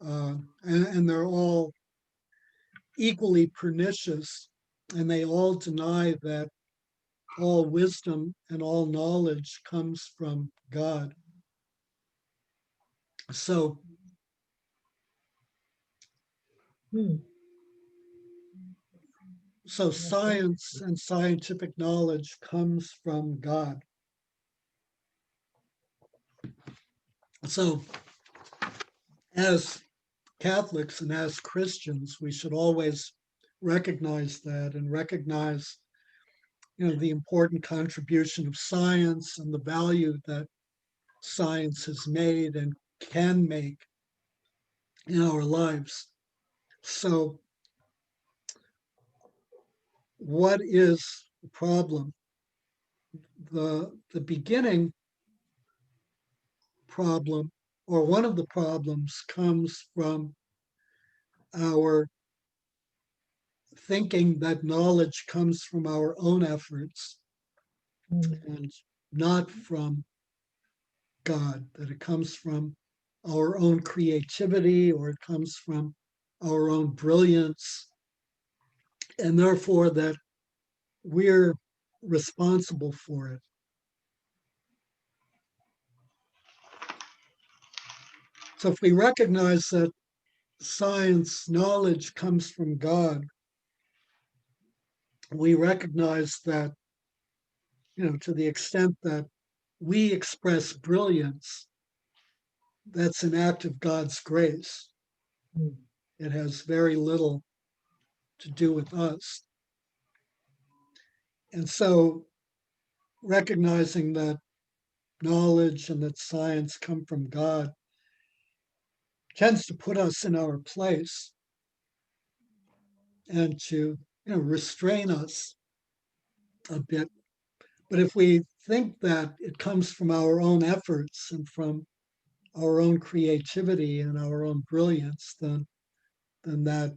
Speaker 1: and they're all equally pernicious, and they all deny that all wisdom and all knowledge comes from God. So
Speaker 3: Hmm.
Speaker 1: science and scientific knowledge comes from God. So as Catholics and as Christians, we should always recognize that and recognize, the important contribution of science and the value that science has made and can make in our lives. So what is the problem? The beginning problem, or one of the problems, comes from our thinking that knowledge comes from our own efforts
Speaker 3: Hmm.
Speaker 1: and not from God, that it comes from our own creativity or it comes from our own brilliance, and therefore that we're responsible for it. So if we recognize that science knowledge comes from God, we recognize that, to the extent that we express brilliance, that's an act of God's grace.
Speaker 3: Hmm.
Speaker 1: It has very little to do with us. And so recognizing that knowledge and that science come from God tends to put us in our place and to, restrain us a bit. But if we think that it comes from our own efforts and from our own creativity and our own brilliance, then that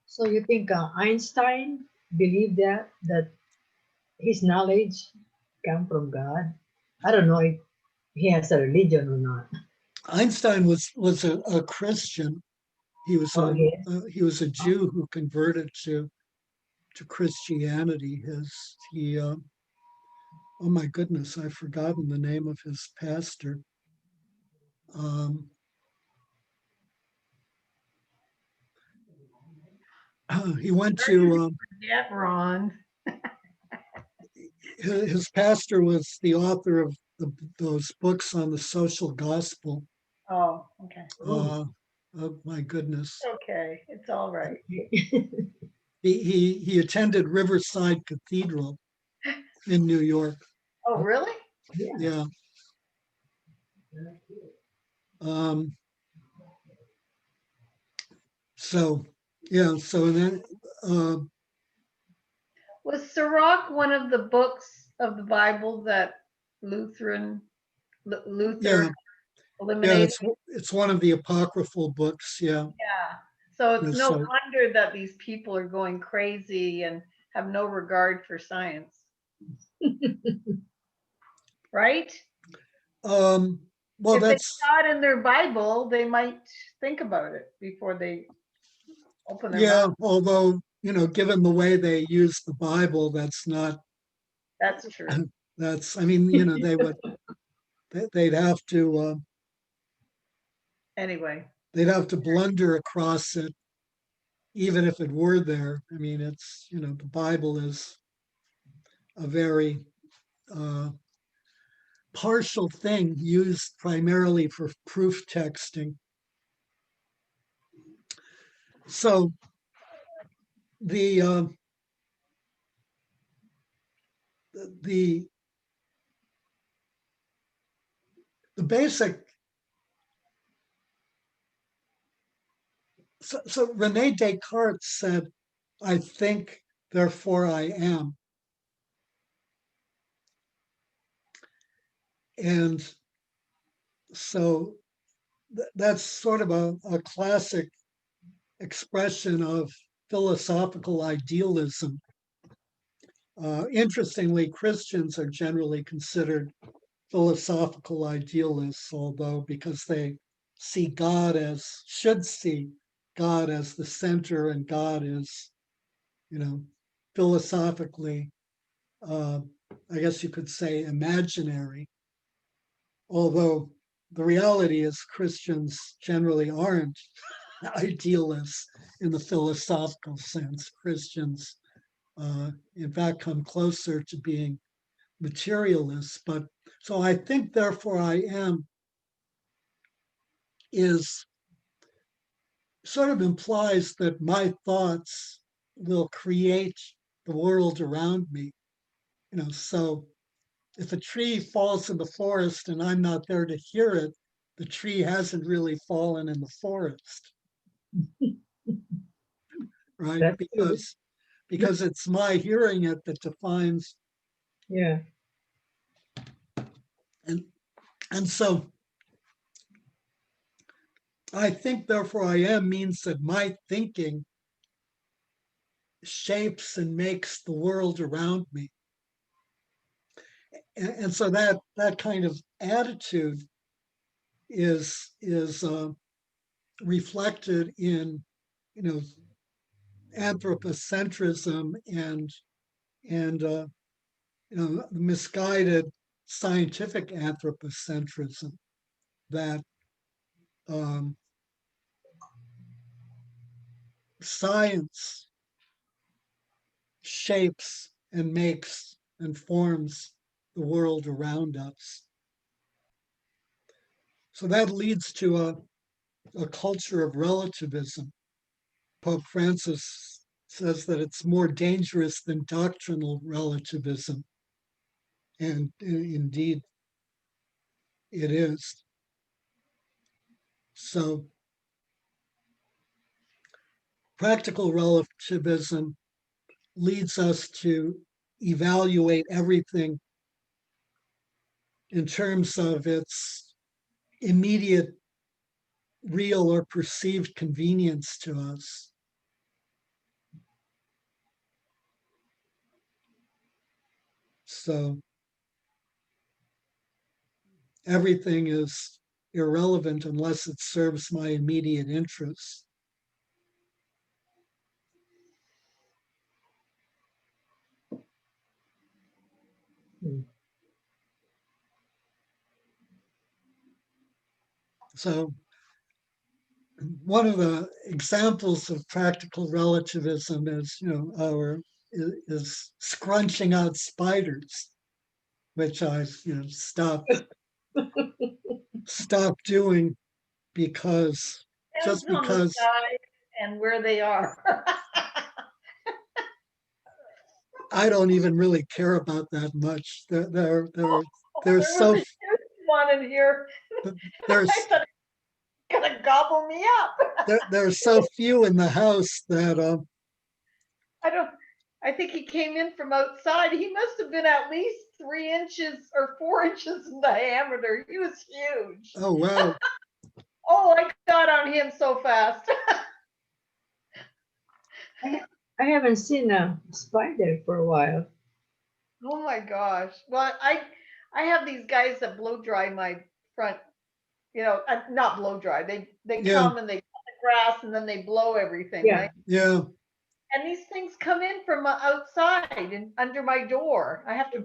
Speaker 3: So you think Einstein believed that his knowledge come from God? I don't know if he has a religion or not.
Speaker 1: Einstein was a Christian. He was
Speaker 3: Oh,
Speaker 1: a Jew who converted to Christianity. Oh my goodness, I've forgotten the name of his pastor. Um, he went to
Speaker 2: Yeah, Ron.
Speaker 1: his pastor was the author of those books on the social gospel.
Speaker 2: Oh, okay.
Speaker 1: Oh my goodness.
Speaker 2: Okay, it's all right.
Speaker 1: He attended Riverside Cathedral in New York.
Speaker 2: Oh, really?
Speaker 3: Yeah.
Speaker 1: Yeah. Um, so, yeah, so then,
Speaker 2: Was Sirach one of the books of the Bible that Luther
Speaker 1: yeah, yeah,
Speaker 2: eliminated?
Speaker 1: it's one of the apocryphal books. Yeah.
Speaker 2: Yeah. So it's
Speaker 1: Yeah,
Speaker 2: no
Speaker 1: so,
Speaker 2: wonder that these people are going crazy and have no regard for science, right?
Speaker 1: well,
Speaker 2: If they
Speaker 1: that's,
Speaker 2: saw it in their Bible, they might think about it before they open their
Speaker 1: yeah,
Speaker 2: mouth.
Speaker 1: although, given the way they use the Bible, that's not,
Speaker 2: That's true.
Speaker 1: that's, I mean, they'd have to,
Speaker 2: Anyway,
Speaker 1: they'd have to blunder across it, even if it were there. I mean, it's, the Bible is a very partial thing used primarily for proof texting. So the the the basic so Rene Descartes said, "I think, therefore I am," and so that's sort of a classic expression of philosophical idealism. Interestingly, Christians are generally considered philosophical idealists, although because they should see God as the center, and God is, philosophically, uh, I guess you could say, imaginary. Although the reality is Christians generally aren't idealists in the philosophical sense. Christians, in fact, come closer to being materialists. But so I think, therefore I am, is sort of implies that my thoughts will create the world around me. So if a tree falls in the forest and I'm not there to hear it, the tree hasn't really fallen in the forest, right?
Speaker 3: That's true.
Speaker 1: Because it's my hearing it that defines.
Speaker 3: Yeah.
Speaker 1: and and so I think, therefore I am means that my thinking shapes and makes the world around me. And so that kind of attitude is reflected in, you know anthropocentrism and misguided scientific anthropocentrism, that um, science shapes and makes and forms the world around us. So that leads to a culture of relativism. Pope Francis says that it's more dangerous than doctrinal relativism. And indeed, it is. So practical relativism leads us to evaluate everything in terms of its immediate, real, or perceived convenience to us. So everything is irrelevant unless it serves my immediate interests.
Speaker 3: Hmm.
Speaker 1: So one of the examples of practical relativism is, is scrunching out spiders, which I've, stopped doing because
Speaker 2: depends
Speaker 1: just
Speaker 2: on the
Speaker 1: because
Speaker 2: size and where they are.
Speaker 1: I don't even really care about that much. They're there's
Speaker 2: There
Speaker 1: so
Speaker 2: was a huge one in here.
Speaker 1: there's
Speaker 2: I thought it's gonna gobble me up.
Speaker 1: there's so few in the house that
Speaker 2: I don't. I think he came in from outside. He must have been at least 3 inches or 4 inches in diameter. He was huge.
Speaker 1: oh wow.
Speaker 2: Oh, I got on him so fast.
Speaker 3: I haven't seen a spider for a while.
Speaker 2: Oh my gosh. Well, I have these guys that blow dry my front. Not blow dry. They
Speaker 1: Yeah,
Speaker 2: come and they cut the grass and then they blow everything,
Speaker 3: Yeah,
Speaker 2: right?
Speaker 1: yeah.
Speaker 2: And these things come in from outside and under my door. I have to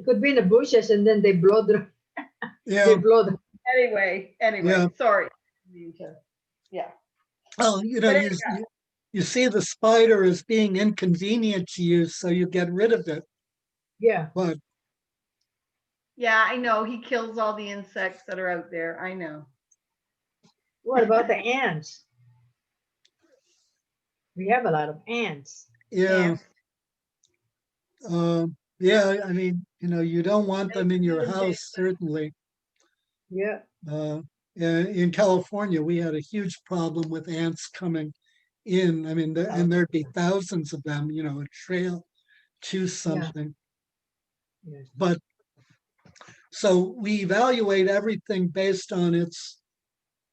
Speaker 3: could be in the bushes and then they blow the they
Speaker 1: Yeah,
Speaker 3: blow the
Speaker 2: anyway.
Speaker 1: yeah.
Speaker 2: Sorry. Yeah.
Speaker 1: Oh,
Speaker 2: But
Speaker 1: you see the spider as being inconvenient to you, so you get rid of it.
Speaker 3: yeah.
Speaker 1: But
Speaker 2: yeah, I know he kills all the insects that are out there. I know.
Speaker 3: What about the ants? We have a lot of ants.
Speaker 1: yeah,
Speaker 2: Ants.
Speaker 1: yeah. I mean, you don't want them in your
Speaker 2: They-
Speaker 1: house, certainly.
Speaker 3: Yeah,
Speaker 1: Uh, in California, we had a huge problem with ants coming in. I mean, and there'd be thousands of them. A trail to
Speaker 3: yeah,
Speaker 1: something.
Speaker 3: yeah,
Speaker 1: But so we evaluate everything based on its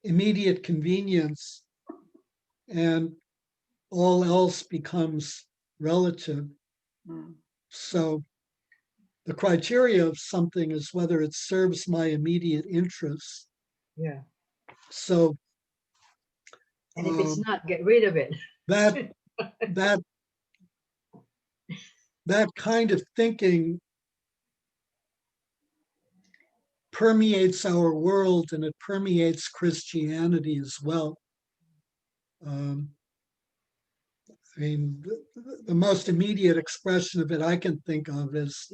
Speaker 1: immediate convenience, and all else becomes relative.
Speaker 2: Hmm.
Speaker 1: So the criteria of something is whether it serves my immediate interests.
Speaker 3: yeah.
Speaker 1: So
Speaker 3: And if it's
Speaker 1: um,
Speaker 3: not, get rid of it.
Speaker 1: that that that kind of thinking permeates our world, and it permeates Christianity as well. Um, I mean, the most immediate expression of it I can think of is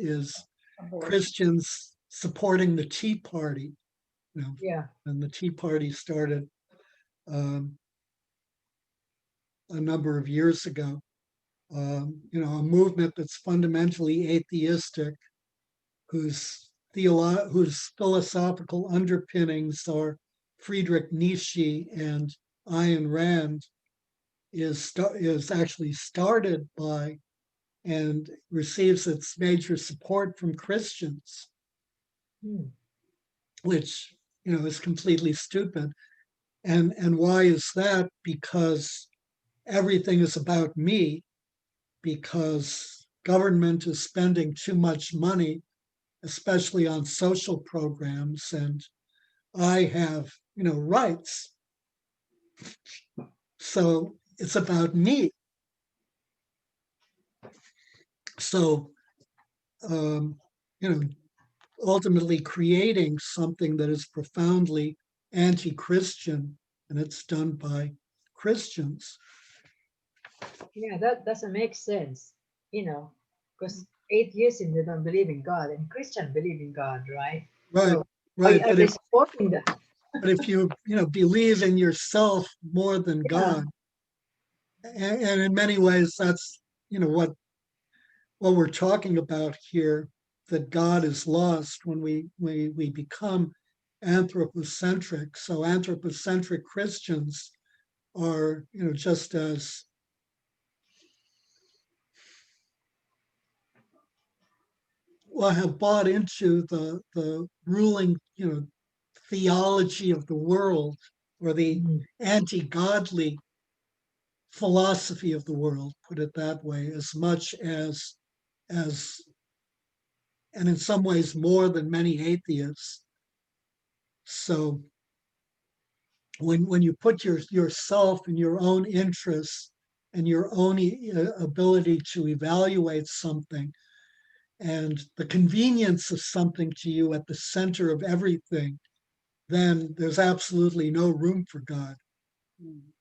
Speaker 2: Abortion.
Speaker 1: Christians supporting the Tea Party.
Speaker 3: Yeah,
Speaker 1: And the Tea Party started um, a number of years ago. A movement that's fundamentally atheistic, whose whose philosophical underpinnings are Friedrich Nietzsche and Ayn Rand, is actually started by and receives its major support from Christians,
Speaker 3: hmm,
Speaker 1: which is completely stupid. And why is that? Because everything is about me, because government is spending too much money, especially on social programs, and I have rights. So it's about me. So um, you know, ultimately creating something that is profoundly anti-Christian, and it's done by Christians.
Speaker 3: yeah. That doesn't make sense, because atheists they don't believe in God, and Christians believe in God, right?
Speaker 1: Right,
Speaker 3: So
Speaker 1: right.
Speaker 3: are they supporting that?
Speaker 1: But if you believe in yourself more than
Speaker 3: Yeah,
Speaker 1: God, and in many ways that's what we're talking about here, that God is lost when we become anthropocentric. So anthropocentric Christians are just as well, have bought into the ruling theology of the world, or the
Speaker 3: mhm,
Speaker 1: anti-godly philosophy of the world, put it that way, as much as and in some ways more than many atheists. So when you put yourself and your own interests and your own ability to evaluate something, and the convenience of something to you at the center of everything, then there's absolutely no room for God,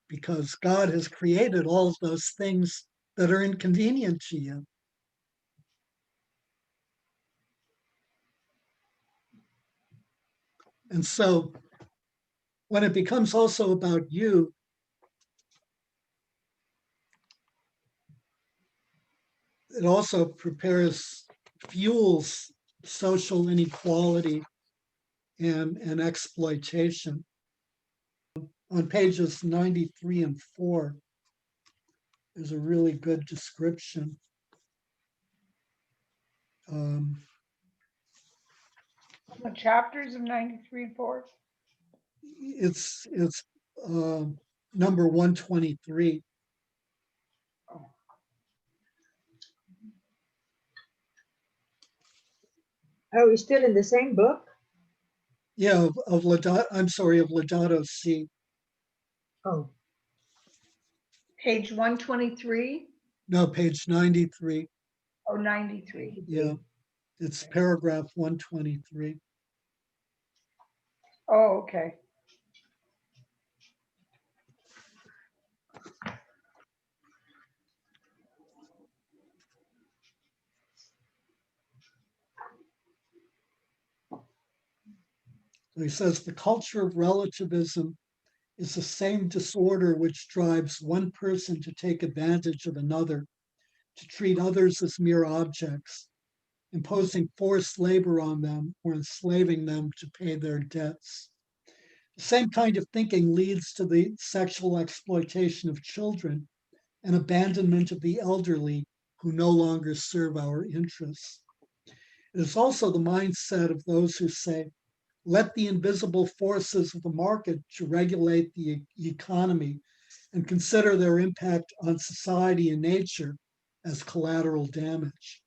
Speaker 1: because God has created all of those things that are inconvenient to you. And so when it becomes also about you, it also fuels social inequality and exploitation. On pages 93 and 4, there's a really good description.
Speaker 4: The chapters of 93 and 4.
Speaker 1: It's number 123.
Speaker 3: Are we still in the same book?
Speaker 1: Yeah, of Laudato, I'm sorry, of Laudato Si.
Speaker 3: Oh,
Speaker 2: Page 123.
Speaker 1: No, page 93.
Speaker 2: Oh, 93.
Speaker 1: Yeah, it's paragraph 123.
Speaker 2: Oh, okay.
Speaker 1: So he says the culture of relativism is the same disorder which drives one person to take advantage of another, to treat others as mere objects, imposing forced labor on them or enslaving them to pay their debts. The same kind of thinking leads to the sexual exploitation of children and abandonment of the elderly who no longer serve our interests. It is also the mindset of those who say, let the invisible forces of the market to regulate the economy and consider their impact on society and nature as collateral damage.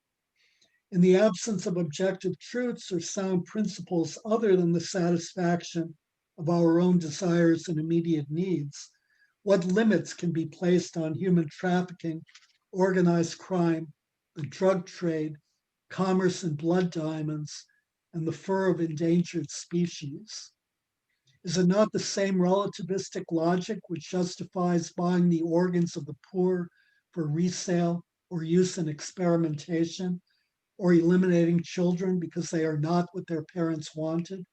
Speaker 1: In the absence of objective truths or sound principles other than the satisfaction of our own desires and immediate needs, what limits can be placed on human trafficking, organized crime, the drug trade, commerce in blood diamonds, and the fur of endangered species? Is it not the same relativistic logic which justifies buying the organs of the poor for resale or use in experimentation, or eliminating children because they are not what their parents wanted?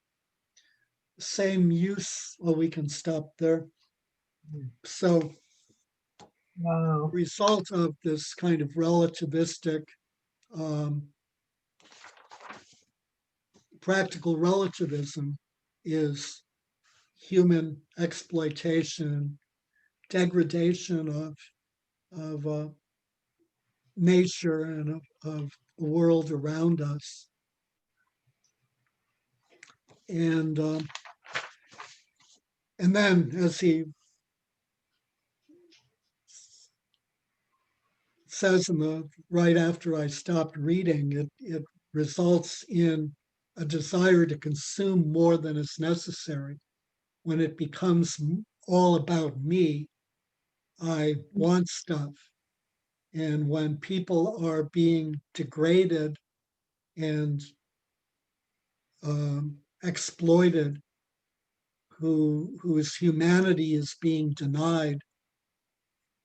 Speaker 1: Same use, well, we can stop there. So,
Speaker 3: wow.
Speaker 1: result of this kind of relativistic practical relativism is human exploitation, degradation of nature and of the world around us. And then, as he says right after I stopped reading, it results in a desire to consume more than is necessary. When it becomes all about me, I want stuff. And when people are being degraded and exploited, whose humanity is being denied,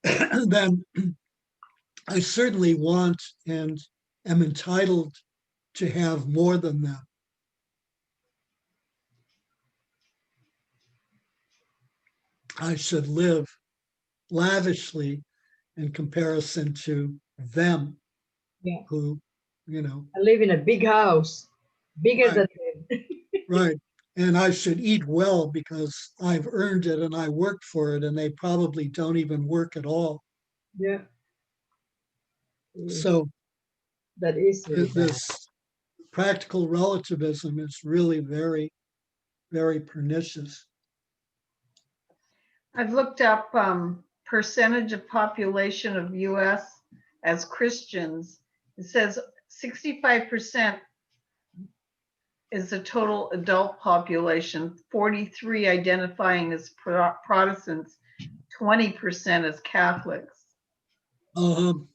Speaker 1: then I certainly want and am entitled to have more than them. I should live lavishly in comparison to them
Speaker 3: Yeah.
Speaker 1: who, you know,
Speaker 3: I live in a big house, bigger
Speaker 1: right,
Speaker 3: than them.
Speaker 1: right. And I should eat well because I've earned it and I worked for it, and they probably don't even work at all.
Speaker 3: Yeah. Mm,
Speaker 1: So
Speaker 3: that is really bad.
Speaker 1: this practical relativism is really very, very pernicious.
Speaker 2: I've looked up percentage of population of US as Christians. It says 65% is the total adult population, 43 identifying as Protestants, 20% as Catholics.
Speaker 1: Um,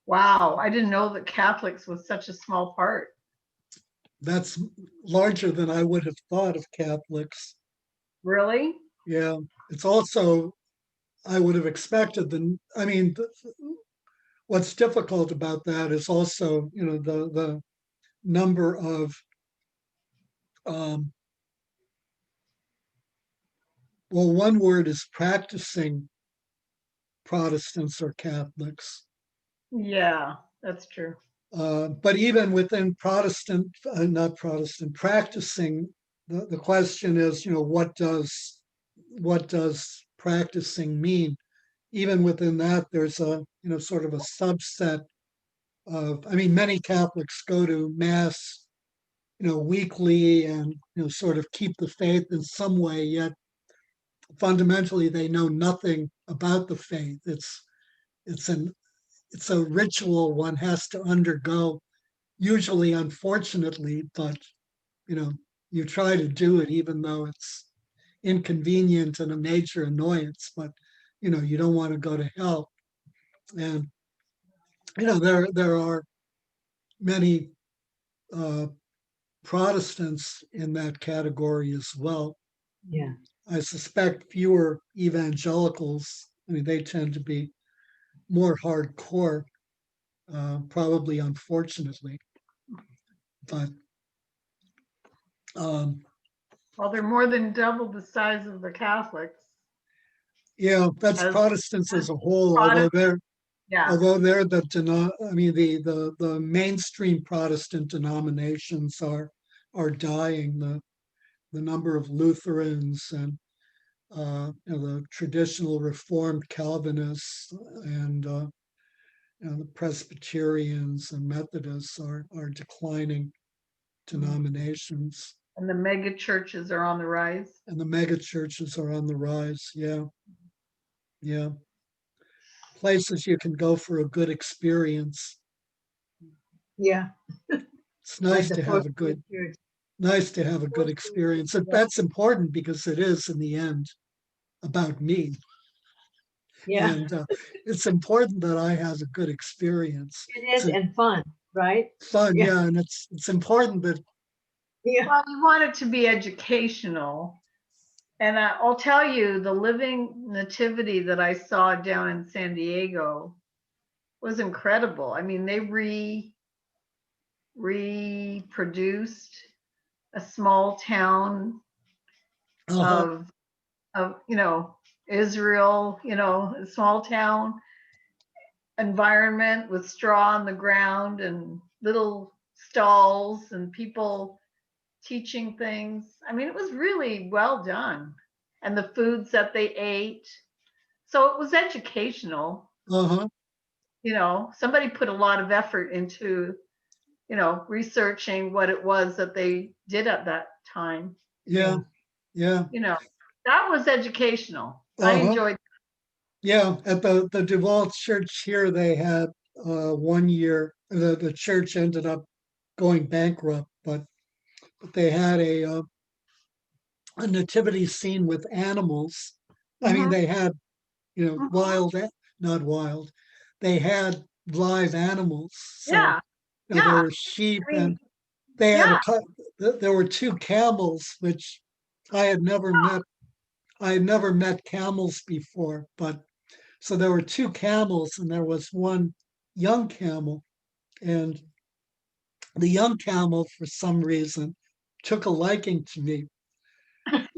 Speaker 2: Wow, I didn't know that Catholics was such a small part.
Speaker 1: that's larger than I would have thought of Catholics.
Speaker 2: Really?
Speaker 1: Yeah, it's also, I would have expected what's difficult about that is also, the number of, well, one word is practicing Protestants or Catholics.
Speaker 2: Yeah, that's true.
Speaker 1: But even within Protestant, not Protestant, practicing, the question is, what does practicing mean? Even within that, there's a, sort of a subset of, I mean, many Catholics go to Mass, weekly and, sort of keep the faith in some way, yet fundamentally they know nothing about the faith. It's an it's a ritual one has to undergo, usually unfortunately, but you know, you try to do it even though it's inconvenient and a major annoyance, but you don't want to go to hell. And there are many uh, Protestants in that category as well.
Speaker 3: Yeah.
Speaker 1: I suspect fewer evangelicals. I mean, they tend to be more hardcore, probably unfortunately. But
Speaker 2: Well, they're more than double the size of the Catholics.
Speaker 1: yeah, that's
Speaker 2: As
Speaker 1: Protestants as a whole.
Speaker 2: Protestant, yeah.
Speaker 1: Although they're the mainstream Protestant denominations are dying. The number of Lutherans and the traditional Reformed Calvinists and the Presbyterians and Methodists are declining denominations.
Speaker 2: And the mega churches are on the rise.
Speaker 1: And the mega churches are on the rise. Yeah. Yeah. Places you can go for a good experience.
Speaker 3: Yeah.
Speaker 1: It's nice
Speaker 3: Like
Speaker 1: to have a good experience. And that's important because it is in the end about me.
Speaker 3: Yeah.
Speaker 1: And it's important that I have a good experience.
Speaker 3: It is, and fun, right?
Speaker 1: Fun, yeah. And it's important that
Speaker 2: Well, you want it to be educational. And I'll tell you, the living nativity that I saw down in San Diego was incredible. I mean, they reproduced a small town of Israel, a small town environment with straw on the ground and little stalls and people teaching things. I mean, it was really well done. And the foods that they ate. So it was educational. Somebody put a lot of effort into, researching what it was that they did at that time.
Speaker 1: Yeah.
Speaker 2: That was educational. I enjoyed.
Speaker 1: Yeah, at the Duval Church here, they had 1 year. The church ended up going bankrupt, but they had a nativity scene with animals. I mean, they had wild, not wild. They had live animals. So
Speaker 2: Yeah.
Speaker 1: there were sheep,
Speaker 2: I mean,
Speaker 1: and they had there were two camels, which I had never met. I had never met camels before, but so there were two camels, and there was one young camel, and the young camel, for some reason, took a liking to me.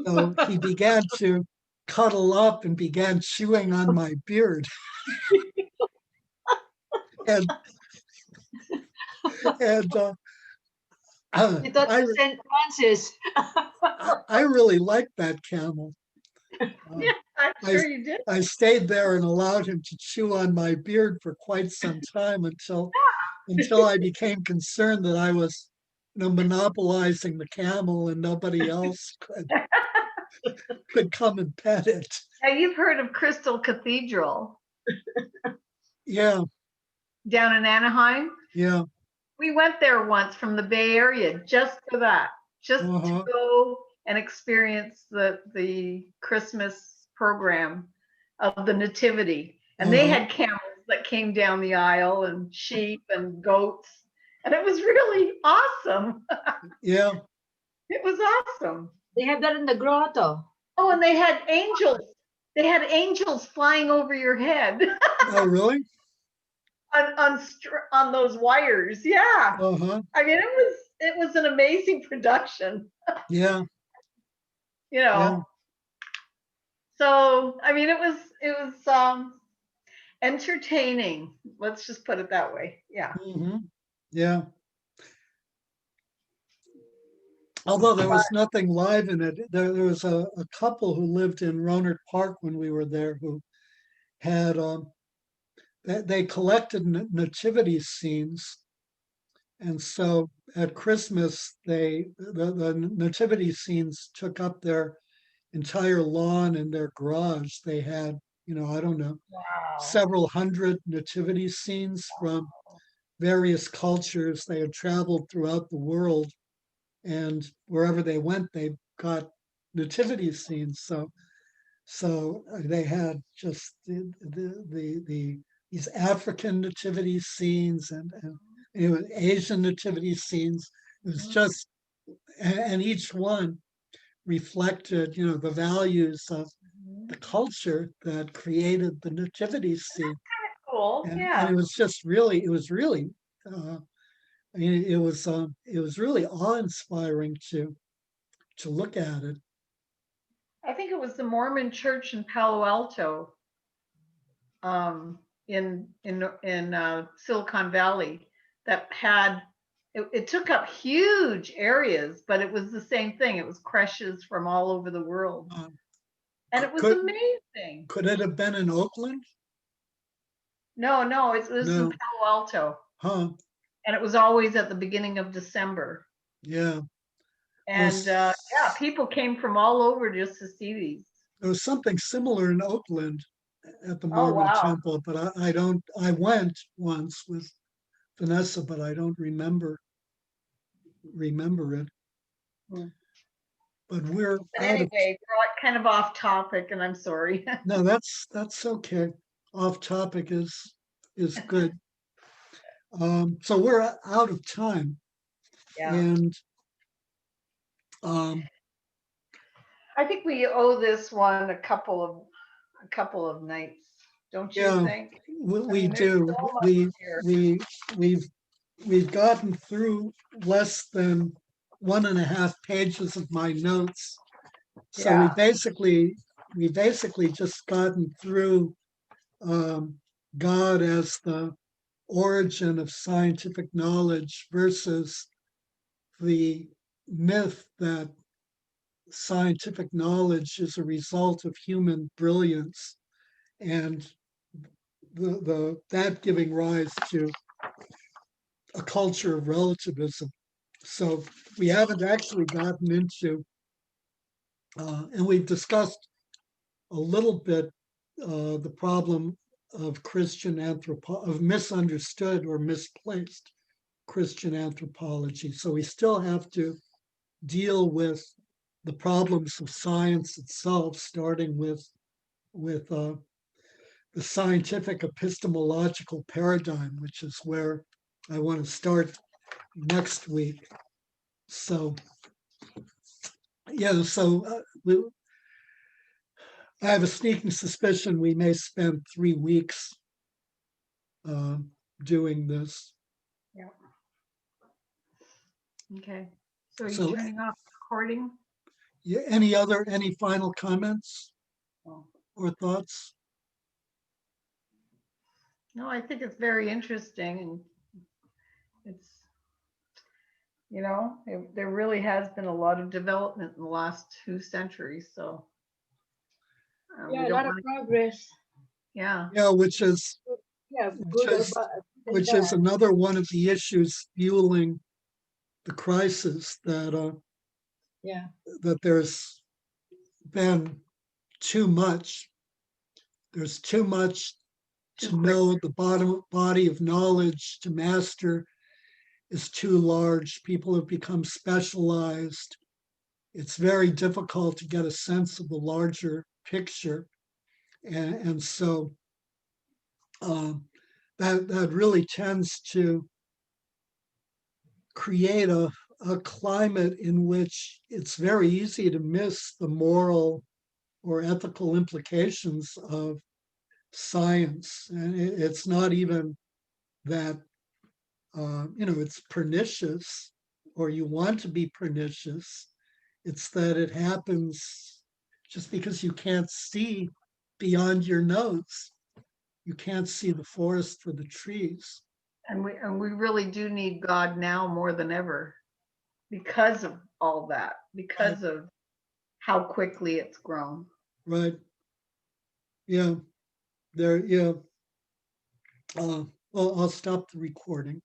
Speaker 1: So he began to cuddle up and began chewing on my beard. and and
Speaker 3: You thought St. Francis.
Speaker 1: I really liked that camel.
Speaker 2: Yeah, I'm sure you did.
Speaker 1: I stayed there and allowed him to chew on my beard for quite some time until I became concerned that I was monopolizing the camel and nobody else could come and pet it.
Speaker 2: Now, you've heard of Crystal Cathedral.
Speaker 1: Yeah.
Speaker 2: Down in Anaheim?
Speaker 1: Yeah.
Speaker 2: We went there once from the Bay Area just for that, just to go and experience the Christmas program of the Nativity. And they had camels that came down the aisle and sheep and goats. And it was really awesome.
Speaker 1: Yeah.
Speaker 2: It was awesome.
Speaker 3: They have that in the grotto.
Speaker 2: Oh, and they had angels. They had angels flying over your head.
Speaker 1: Oh, really?
Speaker 2: on those wires. Yeah. I mean, it was an amazing production.
Speaker 1: Yeah.
Speaker 2: So I mean, it was entertaining. Let's just put it that way. Yeah.
Speaker 1: Yeah. Although there was nothing live in it. There was a couple who lived in Rohnert Park when we were there who had, they collected nativity scenes. And so at Christmas, the nativity scenes took up their entire lawn and their garage. They had, I don't know,
Speaker 2: Wow.
Speaker 1: several hundred nativity scenes from various cultures. They had traveled throughout the world, and wherever they went, they got nativity scenes. So they had just these African nativity scenes and Asian nativity scenes. It was just, and each one reflected, the values of the culture that created the nativity scene.
Speaker 2: Cool.
Speaker 1: And
Speaker 2: Yeah.
Speaker 1: it was really, I mean, it was really awe-inspiring to look at it.
Speaker 2: I think it was the Mormon church in Palo Alto, in Silicon Valley, that had it took up huge areas, but it was the same thing. It was creches from all over the world,
Speaker 1: Um,
Speaker 2: and it was
Speaker 1: could
Speaker 2: amazing.
Speaker 1: could it have been in Oakland?
Speaker 2: No, no, it was in
Speaker 1: No,
Speaker 2: Palo Alto,
Speaker 1: huh?
Speaker 2: and it was always at the beginning of December.
Speaker 1: Yeah.
Speaker 2: And
Speaker 1: There's
Speaker 2: yeah, people came from all over just to see these.
Speaker 1: there was something similar in Oakland at the
Speaker 2: Oh
Speaker 1: Mormon
Speaker 2: wow.
Speaker 1: temple, but I don't. I went once with Vanessa, but I don't remember it.
Speaker 2: Hmm.
Speaker 1: But we're
Speaker 2: But
Speaker 1: out of.
Speaker 2: anyway, we're kind of off topic, and I'm sorry.
Speaker 1: No, that's okay. Off topic is good. So we're out of time,
Speaker 2: Yeah.
Speaker 1: and um,
Speaker 2: I think we owe this one a couple of nights, don't you
Speaker 1: yeah,
Speaker 2: think? I
Speaker 1: we
Speaker 2: mean, there's
Speaker 1: do.
Speaker 2: so much
Speaker 1: We
Speaker 2: here.
Speaker 1: we we've we've gotten through less than 1.5 pages of my notes. So
Speaker 2: Yeah.
Speaker 1: we basically just gotten through um, God as the origin of scientific knowledge versus the myth that scientific knowledge is a result of human brilliance, and the that giving rise to a culture of relativism. So we haven't actually gotten into, and we've discussed a little bit the problem of of misunderstood or misplaced Christian anthropology. So we still have to deal with the problems of science itself, starting with the scientific epistemological paradigm, which is where I want to start next week. So yeah, so I have a sneaking suspicion we may spend 3 weeks uh, doing this.
Speaker 2: Yeah. Okay. So are you
Speaker 1: So
Speaker 2: turning off the recording?
Speaker 1: yeah, any final comments
Speaker 2: Oh.
Speaker 1: or thoughts?
Speaker 2: No, I think it's very interesting, and it's, there really has been a lot of development in the last 2 centuries. So we
Speaker 3: Yeah, a
Speaker 2: don't
Speaker 3: lot of
Speaker 2: want to,
Speaker 3: progress.
Speaker 2: yeah.
Speaker 1: Yeah, which is
Speaker 3: Yeah,
Speaker 1: which
Speaker 3: good or
Speaker 1: is
Speaker 3: bad.
Speaker 1: which is another one of the issues fueling the crisis
Speaker 3: Yeah,
Speaker 1: that there's been too much. There's too much
Speaker 2: Too
Speaker 1: to
Speaker 2: quick.
Speaker 1: know. The body of knowledge to master is too large. People have become specialized. It's very difficult to get a sense of the larger picture, and so um, that really tends to create a climate in which it's very easy to miss the moral or ethical implications of science. And it's not even that, it's pernicious or you want to be pernicious. It's that it happens just because you can't see beyond your nose. You can't see the forest for the trees.
Speaker 2: And we really do need God now more than ever because of all that, because of how quickly it's grown.
Speaker 1: Right. Yeah. There. Yeah. I'll stop the recording.